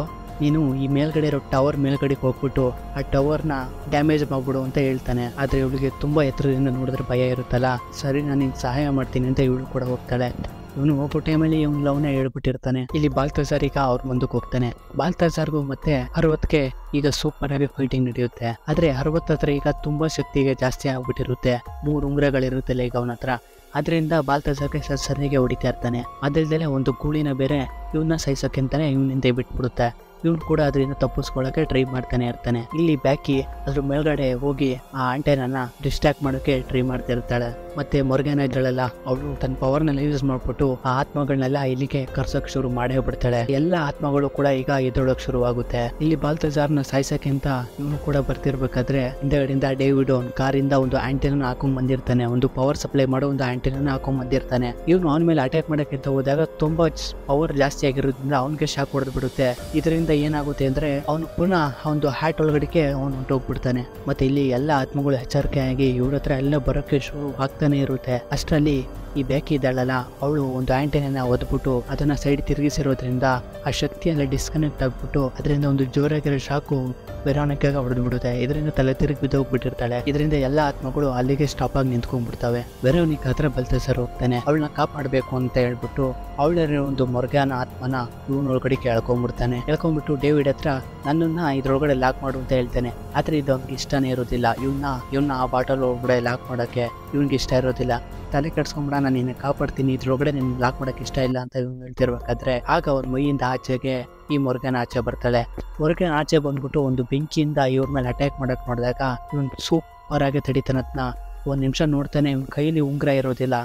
ನೀನು ಈ ಮೇಲ್ಗಡೆ ಇರೋ ಟವರ್ ಮೇಲ್ಗಡೆ ಹೋಗ್ಬಿಟ್ಟು ಆ ಟವರ್ನ ಡ್ಯಾಮೇಜ್ ಮಾಡ್ಬಿಡು ಅಂತ ಹೇಳ್ತಾನೆ. ಆದ್ರೆ ಇವಳಿಗೆ ತುಂಬಾ ಎತ್ತರದಿಂದ ನೋಡಿದ್ರೆ ಭಯ ಇರುತ್ತಲ್ಲ, ಸರಿ ನಾನು ನಿನ್ಗೆ ಸಹಾಯ ಮಾಡ್ತೀನಿ ಅಂತ ಇವಳು ಕೂಡ ಹೋಗ್ತಾಳೆ. ಇವನು ಹೋಗೋ ಟೈಮಲ್ಲಿ ಇವನು ಲವ್ನ ಹೇಳ್ಬಿಟ್ಟಿರ್ತಾನೆ. ಇಲ್ಲಿ ಬಾಲ್ತಜಾರ್ ಈಗ ಅವ್ರ ಮುಂದಕ್ಕೆ ಹೋಗ್ತಾನೆ. ಬಾಲ್ತಜಾರ್ಗೂ ಮತ್ತೆ 60ಗೆ ಈಗ ಸೂಪರ್ ಆಗಿ ಫೈಟಿಂಗ್ ನಡೆಯುತ್ತೆ. ಆದ್ರೆ 60 ಹತ್ರ ಈಗ ತುಂಬಾ ಶಕ್ತಿಗೆ ಜಾಸ್ತಿ ಆಗ್ಬಿಟ್ಟಿರುತ್ತೆ. 3 ಉಂಗ್ರಗಳಿರುತ್ತಲ್ಲ ಈಗ ಅವನ ಹತ್ರ. ಅದರಿಂದ ಬಾಲ್ತಜಾರ್ಗೆ ಸರಿಯಾಗಿ ಹೊಡಿತಾ ಇರ್ತಾನೆ. ಅದಲ್ದಲೆ ಒಂದು ಗೂಳಿನ ಬೇರೆ ಇವನ್ನ ಸಾಯಿಸೋಕೆಂತಾನೆ ಇವನಿಂದ ಬಿಟ್ಬಿಡುತ್ತೆ. ಇವನು ಕೂಡ ಅದರಿಂದ ತಪ್ಪಿಸ್ಕೊಳ್ಳೋಕೆ ಟ್ರೈ ಮಾಡ್ತಾನೆ ಇರ್ತಾನೆ. ಇಲ್ಲಿ ಬ್ಯಾಕಿ ಅದ್ರ ಮೇಲ್ಗಡೆ ಹೋಗಿ ಆ ಆಂಟೆನನ್ನ ಡಿಸ್ಟ್ರಾಕ್ಟ್ ಮಾಡೋಕೆ ಟ್ರೈ ಮಾಡ್ತಾ ಇರ್ತಾಳೆ. ಮತ್ತೆ ಮೊರ್ಗಾನ ಇದ್ದಾಳಲ್ಲ, ಅವಳು ತನ್ನ ಪವರ್ನೆಲ್ಲ ಯೂಸ್ ಮಾಡ್ಬಿಟ್ಟು ಆ ಆತ್ಮಗಳನ್ನೆಲ್ಲ ಇಲ್ಲಿಗೆ ಕರ್ಸಕ್ ಶುರು ಮಾಡೇ ಬಿಡ್ತಾಳೆ. ಎಲ್ಲ ಆತ್ಮಗಳು ಕೂಡ ಈಗ ಎದ್ದೊಳಕ್ ಶುರುವಾಗುತ್ತೆ. ಇಲ್ಲಿ ಬಾಲ್ತಜಾರ್ನ ಸಾಯ್ಸಕ್ಕೆ ಅಂತ ಇವನು ಕೂಡ ಬರ್ತಿರ್ಬೇಕಾದ್ರೆ ಹಿಂದೆಗಡೆಯಿಂದ ಡೇವಿಡ್ ಒಂದು ಕಾರಿಂದ ಒಂದು ಆಂಟೆನ ಹಾಕೊಂಡ್ ಬಂದಿರ್ತಾನೆ, ಒಂದು ಪವರ್ ಸಪ್ಲೈ ಮಾಡೋ ಒಂದು ಆಂಟೆನ ಹಾಕೊಂಡ್ ಬಂದಿರ್ತಾನೆ. ಇವನು ಅವನ ಮೇಲೆ ಅಟ್ಯಾಕ್ ಮಾಡಕ್ಕೆ ಅಂತ ಹೋದಾಗ ತುಂಬಾ ಪವರ್ ಜಾಸ್ತಿ ಆಗಿರೋದ್ರಿಂದ ಅವನಿಗೆ ಶಾಕ್ ಹೊಡೆದು ಬಿಡುತ್ತೆ. ಇದರಿಂದ ಏನಾಗುತ್ತೆ ಅಂದ್ರೆ ಅವನು ಪುನಃ ಒಂದು ಹ್ಯಾಟ್ ಒಳಗಡೆಗೆ ಅವನು ಹೊಂಟೋಗ್ಬಿಡ್ತಾನೆ. ಮತ್ತೆ ಇಲ್ಲಿ ಎಲ್ಲ ಆತ್ಮಗಳು ಎಚ್ಚರಿಕೆ ಆಗಿ ಇವ್ರ ಹತ್ರ ಎಲ್ಲ ಬರೋಕ್ಕೆ ಶುರು ಆಗ್ತಾನೆ ಇರುತ್ತೆ. ಅಷ್ಟರಲ್ಲಿ ಈ ಬ್ಯಾಕಿ ಇದ್ದಾಳಲ್ಲ, ಅವಳು ಒಂದು ಆಂಟೆನ ಒದ್ಬಿಟ್ಟು ಅದನ್ನ ಸೈಡ್ ತಿರುಗಿಸಿರೋದ್ರಿಂದ ಆ ಶಕ್ತಿ ಎಲ್ಲ ಡಿಸ್ಕನೆಕ್ಟ್ ಆಗ್ಬಿಟ್ಟು ಅದರಿಂದ ಒಂದು ಜೋರಾಗಿರೋ ಶಾಕು ವೆರೋನಿಕಾಗೆ ಹೊಡೆದು ಬಿಡುತ್ತೆ. ಇದರಿಂದ ತಲೆ ತಿರುಗಿ ಬಿದ್ದೋಗ್ಬಿಟ್ಟಿರ್ತಾಳೆ. ಇದರಿಂದ ಎಲ್ಲ ಆತ್ಮಗಳು ಅಲ್ಲಿಗೆ ಸ್ಟಾಪ್ ಆಗಿ ನಿಂತ್ಕೊಂಡ್ಬಿಡ್ತವೆ. ವೆರೋನಿಕಾ ಹತ್ರ ಬಾಲ್ತಜಾರ್ ಹೋಗ್ತಾನೆ. ಅವಳನ್ನ ಕಾಪಾಡಬೇಕು ಅಂತ ಹೇಳ್ಬಿಟ್ಟು ಅವಳ ಒಂದು ಮೊರ್ಗಾನ ಆತ್ಮನ ಇವನೊಳಗಡೆ ಎಳ್ಕೊಂಡ್ಬಿಡ್ತಾನೆ. ಎಳ್ಕೊಂಡ್ಬಿಟ್ಟು ಡೇವಿಡ್ ಹತ್ರ ನನ್ನನ್ನ ಇದ್ರೊಳಗಡೆ ಲಾಕ್ ಮಾಡು ಅಂತ ಹೇಳ್ತಾನೆ. ಆದ್ರೆ ಇದು ಅವ್ನಿಗೆ ಇಷ್ಟನೇ ಇರೋದಿಲ್ಲ. ಇವನ್ನ ಆ ಬಾಟಲ್ ಒಳಗಡೆ ಲಾಕ್ ಮಾಡೋಕ್ಕೆ ಇವನ್ಗೆ ಇಷ್ಟ ಇರೋದಿಲ್ಲ. ತಲೆ ಕೆಡ್ಸ್ಕೊಂಡ್ಬಿಡ, ನಾನು ನಿನ್ನ ಕಾಪಾಡ್ತೀನಿ, ಇದ್ರೊಳಗಡೆ ನಿನ್ನ ಲಾಕ್ ಮಾಡಕ್ಕೆ ಇಷ್ಟ ಇಲ್ಲ ಅಂತ ಇವ್ನು ಹೇಳ್ತಿರ್ಬೇಕಾದ್ರೆ ಆಗ ಅವ್ರ ಮೈಯಿಂದ ಆಚೆಗೆ ಈ ಮೊರ್ಗಾನ ಆಚೆ ಬರ್ತಾಳೆ. ಮೊರ್ಗಾನ ಆಚೆ ಬಂದ್ಬಿಟ್ಟು ಒಂದು ಬೆಂಕಿಯಿಂದ ಇವ್ರ ಮೇಲೆ ಅಟ್ಯಾಕ್ ಮಾಡಕ್ ನೋಡಿದಾಗ ಇವನ್ ಸೂಪರ್ ಆಗಿ ತಡಿತಾನತ್ನ. ಒಂದ್ ನಿಮಿಷ ನೋಡ್ತಾನೆ, ಇವನ್ ಕೈಲಿ ಉಂಗ್ರ ಇರೋದಿಲ್ಲ,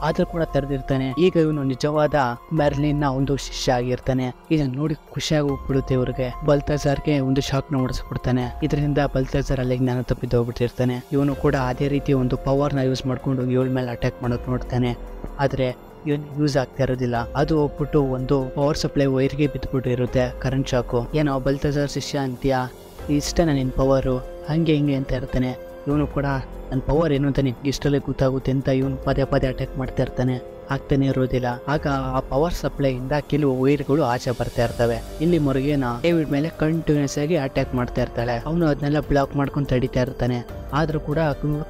ಆದ್ರೂ ಕೂಡ ತೆರೆದಿರ್ತಾನೆ. ಈಗ ಇವನು ನಿಜವಾದ ಮೆರ್ಲಿನ್ ಒಂದು ಶಿಷ್ಯ ಆಗಿರ್ತಾನೆ. ಇದನ್ನ ನೋಡಿ ಖುಷಿಯಾಗಿ ಹೋಗ್ಬಿಡುತ್ತೆ ಇವ್ರಿಗೆ. ಬಾಲ್ತಜಾರ್ಗೆ ಒಂದು ಶಾಕ್ ನ ಹೊಡೆಸ್ಬಿಡ್ತಾನೆ. ಇದರಿಂದ ಬಾಲ್ತಜಾರ್ ಅಲ್ಲಿ ಜ್ಞಾನ ತಪ್ಪಿದ್ದೋಗ್ಬಿಟ್ಟಿರ್ತಾನೆ. ಇವನು ಕೂಡ ಅದೇ ರೀತಿ ಒಂದು ಪವರ್ ನ ಯೂಸ್ ಮಾಡ್ಕೊಂಡು ಇವಳ ಮೇಲೆ ಅಟ್ಯಾಕ್ ಮಾಡೋಕ್ ನೋಡ್ತಾನೆ. ಆದ್ರೆ ಇವನ್ ಯೂಸ್ ಆಗ್ತಾ ಇರೋದಿಲ್ಲ. ಅದು ಹೋಗ್ಬಿಟ್ಟು ಒಂದು ಪವರ್ ಸಪ್ಲೈ ವೈರ್ಗೆ ಬಿದ್ದ್ಬಿಟ್ಟು ಇರುತ್ತೆ, ಕರೆಂಟ್ ಶಾಕು. ಏನೋ ಬಾಲ್ತಜಾರ್ ಶಿಷ್ಯ ಅಂತೀಯಾ, ಇಷ್ಟನ ನಿನ್ ಪವರು, ಹಂಗೆ ಹಿಂಗೆ ಅಂತ ಇರ್ತಾನೆ. ಇವನು ಕೂಡ ನನ್ನ ಪವರ್ ಏನು ಅಂತ ನಿಮ್ಗೆ ಇಷ್ಟಲ್ಲೇ ಗೊತ್ತಾಗುತ್ತೆ ಅಂತ ಇವನು ಪದೇ ಪದೇ ಅಟ್ಯಾಕ್ ಮಾಡ್ತಾ ಇರ್ತಾನೆ. ಆಗ್ತಾನೆ ಇರೋದಿಲ್ಲ. ಆಗ ಆ ಪವರ್ ಸಪ್ಲೈ ಇಂದ ಕೆಲವು ವೈರ್ಗಳು ಆಚೆ ಬರ್ತಾ ಇರ್ತವೆ. ಇಲ್ಲಿ ಮೊರ್ಗಾನ ಡೇವಿಡ್ ಮೇಲೆ ಕಂಟಿನ್ಯೂಸ್ ಆಗಿ ಅಟ್ಯಾಕ್ ಮಾಡ್ತಾ ಇರ್ತಾಳೆ. ಅವನು ಅದನ್ನೆಲ್ಲ ಬ್ಲಾಕ್ ಮಾಡ್ಕೊಂಡು ತಡಿತಾ ಇರ್ತಾನೆ. ಆದ್ರೂ ಕೂಡ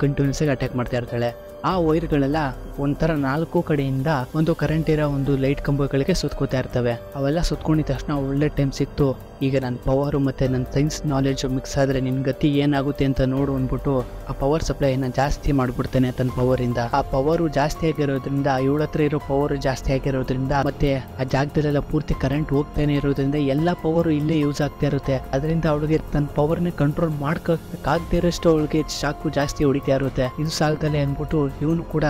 ಕಂಟಿನ್ಯೂಸ್ ಆಗಿ ಅಟ್ಯಾಕ್ ಮಾಡ್ತಾ ಇರ್ತಾಳೆ. ಆ ವೈರ್ಗಳೆಲ್ಲ ಒಂಥರ 4 ಕಡೆಯಿಂದ ಒಂದು ಕರೆಂಟ್ ಇರೋ ಒಂದು ಲೈಟ್ ಕಂಬಗಳಿಗೆ ಸುತ್ಕೋತಾ ಇರ್ತವೆ. ಅವೆಲ್ಲ ಸುತ್ಕೊಂಡಿದ ತಕ್ಷಣ ಒಳ್ಳೆ ಟೈಮ್ ಸಿಕ್ತು. ಈಗ ನನ್ನ ಪವರು ಮತ್ತೆ ನನ್ನ ಸೈನ್ಸ್ ನಾಲೆಜ್ ಮಿಕ್ಸ್ ಆದ್ರೆ ನಿನ್ ಗತಿ ಏನಾಗುತ್ತೆ ಅಂತ ನೋಡು ಅಂದ್ಬಿಟ್ಟು ಆ ಪವರ್ ಸಪ್ಲೈನ ಜಾಸ್ತಿ ಮಾಡ್ಬಿಡ್ತಾನೆ ತನ್ನ ಪವರ್ ಇಂದ. ಆ ಪವರು ಜಾಸ್ತಿ ಆಗಿರೋದ್ರಿಂದ, ಇವಳ ಹತ್ರ ಇರೋ ಪವರ್ ಜಾಸ್ತಿ ಆಗಿರೋದ್ರಿಂದ, ಮತ್ತೆ ಆ ಜಾಗದಲ್ಲೆಲ್ಲ ಪೂರ್ತಿ ಕರೆಂಟ್ ಹೋಗ್ತಾನೆ ಇರೋದ್ರಿಂದ ಎಲ್ಲಾ ಪವರ್ ಇಲ್ಲೇ ಯೂಸ್ ಆಗ್ತಾ ಇರುತ್ತೆ. ಅದರಿಂದ ಅವಳಿಗೆ ತನ್ನ ಪವರ್ನ ಕಂಟ್ರೋಲ್ ಮಾಡ್ಕೋಕಾಗದೇ ಇರೋಷ್ಟು ಅವಳಿಗೆ ಶಾಕು ಜಾಸ್ತಿ ಹೊಡಿತಾ ಇರುತ್ತೆ. ಇದು ಸಾಲದಲ್ಲೇ ಅಂದ್ಬಿಟ್ಟು ಇವನು ಕೂಡ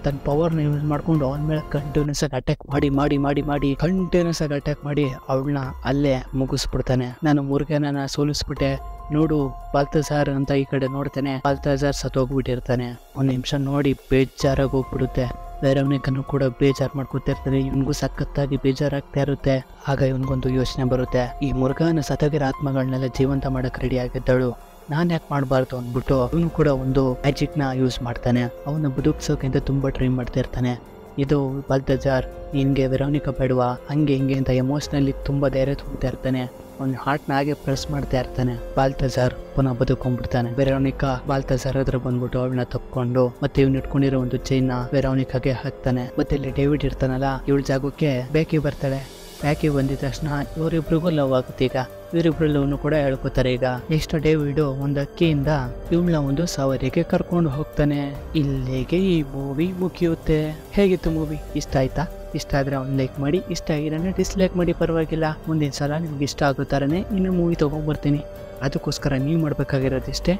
ತನ್ನ ಪವರ್ನ ಯೂಸ್ ಮಾಡ್ಕೊಂಡು ಅವನ ಮೇಲೆ ಕಂಟಿನ್ಯೂಸ್ ಆಗಿ ಅಟ್ಯಾಕ್ ಮಾಡಿ ಕಂಟಿನ್ಯೂಸ್ ಆಗಿ ಅಟ್ಯಾಕ್ ಮಾಡಿ ಅವಳನ್ನ ಅಲ್ಲೇ ಮುಗಿಸ್ಬಿಡ್ತಾನೆ. ನಾನು ಮುರುಗನನ್ನ ಸೋಲಿಸ್ಬಿಟ್ಟೆ ನೋಡು ಬಾಲ್ತಜಾರ್ ಅಂತ ಈ ಕಡೆ ನೋಡ್ತಾನೆ. ಬಾಲ್ತಜಾರ್ ಸತ್ತೋಗ್ಬಿಟ್ಟಿರ್ತಾನೆ. ಒಂದ್ ನಿಮಿಷ ನೋಡಿ ಬೇಜಾರಾಗಿ ಹೋಗ್ಬಿಡುತ್ತೆ. ವೆರೋನಿಕಾನು ಕೂಡ ಬೇಜಾರು ಮಾಡ್ಕೊತಿರ್ತಾನೆ. ಇವನ್ಗೂ ಸಖತ್ತಾಗಿ ಬೇಜಾರಾಗ್ತಾ ಇರುತ್ತೆ. ಆಗ ಇವನ್ಗೊಂದು ಯೋಚನೆ ಬರುತ್ತೆ, ಈ ಮುರುಗನ ಸತ್ತೋಗಿರೋ ಆತ್ಮಗಳನ್ನೆಲ್ಲ ಜೀವಂತ ಮಾಡಕ್ ರೆಡಿ ಆಗಿದ್ದಳು, ನಾನ್ ಯಾಕೆ ಮಾಡಬಾರ್ದು ಅಂದ್ಬಿಟ್ಟು ಅವನು ಕೂಡ ಒಂದು ಮ್ಯಾಜಿಕ್ ನ ಯೂಸ್ ಮಾಡ್ತಾನೆ. ಅವನ್ನ ಬದುಕ್ಸೋಕ್ಕಿಂತ ತುಂಬಾ ಟ್ರೈ ಮಾಡ್ತಾ ಇರ್ತಾನೆ. ಇದು ಬಾಲ್ತಜಾರ್, ನಿನ್ಗೆ ವೆರೋನಿಕಾ ಬೇಡವಾ, ಹಂಗೆ ಹಿಂಗೆ ಅಂತ ಎಮೋಷನಲಿ ತುಂಬಾ ಧೈರ್ಯ ತುಂಬ್ತಾ ಇರ್ತಾನೆ. ಅವ್ನ ಹಾರ್ಟ್ ನ ಹಾಗೆ ಪ್ರೆಸ್ ಮಾಡ್ತಾ ಇರ್ತಾನೆ. ಬಾಲ್ತಜಾರ್ ಪುನಃ ಬದುಕೊಂಡ್ಬಿಡ್ತಾನೆ. ವೆರೋನಿಕಾ ಬಾಲ್ತಜಾರ್ ಹತ್ರ ಬಂದ್ಬಿಟ್ಟು ಅವಳನ್ನ ತಪ್ಕೊಂಡು ಮತ್ತೆ ಇವ್ನ ಇಟ್ಕೊಂಡಿರೋ ಒಂದು ಚೈನ್ ನ ವೆರೋನಿಕಾಗೆ ಹಾಕ್ತಾನೆ. ಮತ್ತೆ ಇಲ್ಲಿ ಡೇವಿಡ್ ಇರ್ತಾನಲ್ಲ, ಇವಳ ಜಾಗಕ್ಕೆ ಬೇಕಿ ಬರ್ತಾಳೆ. ಬ್ಯಾಕಿ ಬಂದಿದ ತಕ್ಷಣ ಇವರಿಬ್ರಿಗೂ ಲವ್ ಆಗುತ್ತೆ. ಈಗ ಇವರಿಬ್ರು ಲವ್ನು ಕೂಡ ಹೇಳ್ಕೊತಾರೆ. ಈಗ ನೆಕ್ಸ್ಟ್ ಡೇವಿಡ್ ಒಂದು ಅಕ್ಕಿಯಿಂದ ಇವಳನ್ನ ಒಂದು ಸವಾರಿಗೆ ಕರ್ಕೊಂಡು ಹೋಗ್ತಾನೆ. ಇಲ್ಲಿಗೆ ಈ ಮೂವಿ ಮುಗಿಯುತ್ತೆ. ಹೇಗಿತ್ತು ಮೂವಿ? ಇಷ್ಟ ಆಯ್ತಾ? ಇಷ್ಟ ಆದ್ರೆ ಅವ್ನು ಲೈಕ್ ಮಾಡಿ, ಇಷ್ಟ ಆಗಿದ್ರೆ ಡಿಸ್ಲೈಕ್ ಮಾಡಿ, ಪರವಾಗಿಲ್ಲ. ಮುಂದಿನ ಸಲ ನಿಮ್ಗೆ ಇಷ್ಟ ಆಗೋ ಥರನೇ ಇನ್ನೂ ಮೂವಿ ತೊಗೊಂಡ್ಬರ್ತೀನಿ. ಅದಕ್ಕೋಸ್ಕರ ನೀವು ಮಾಡಬೇಕಾಗಿರೋದಿಷ್ಟೇ,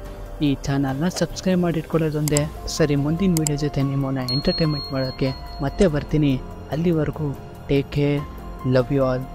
ಈ ಚಾನಲ್ನ ಸಬ್ಸ್ಕ್ರೈಬ್ ಮಾಡಿ ಇಟ್ಕೊಳ್ಳೋದೊಂದೇ. ಸರಿ, ಮುಂದಿನ ವೀಡಿಯೋ ಜೊತೆ ನಿಮ್ಮನ್ನ ಎಂಟರ್ಟೈನ್ಮೆಂಟ್ ಮಾಡೋಕ್ಕೆ ಮತ್ತೆ ಬರ್ತೀನಿ. ಅಲ್ಲಿವರೆಗೂ take care, love you all.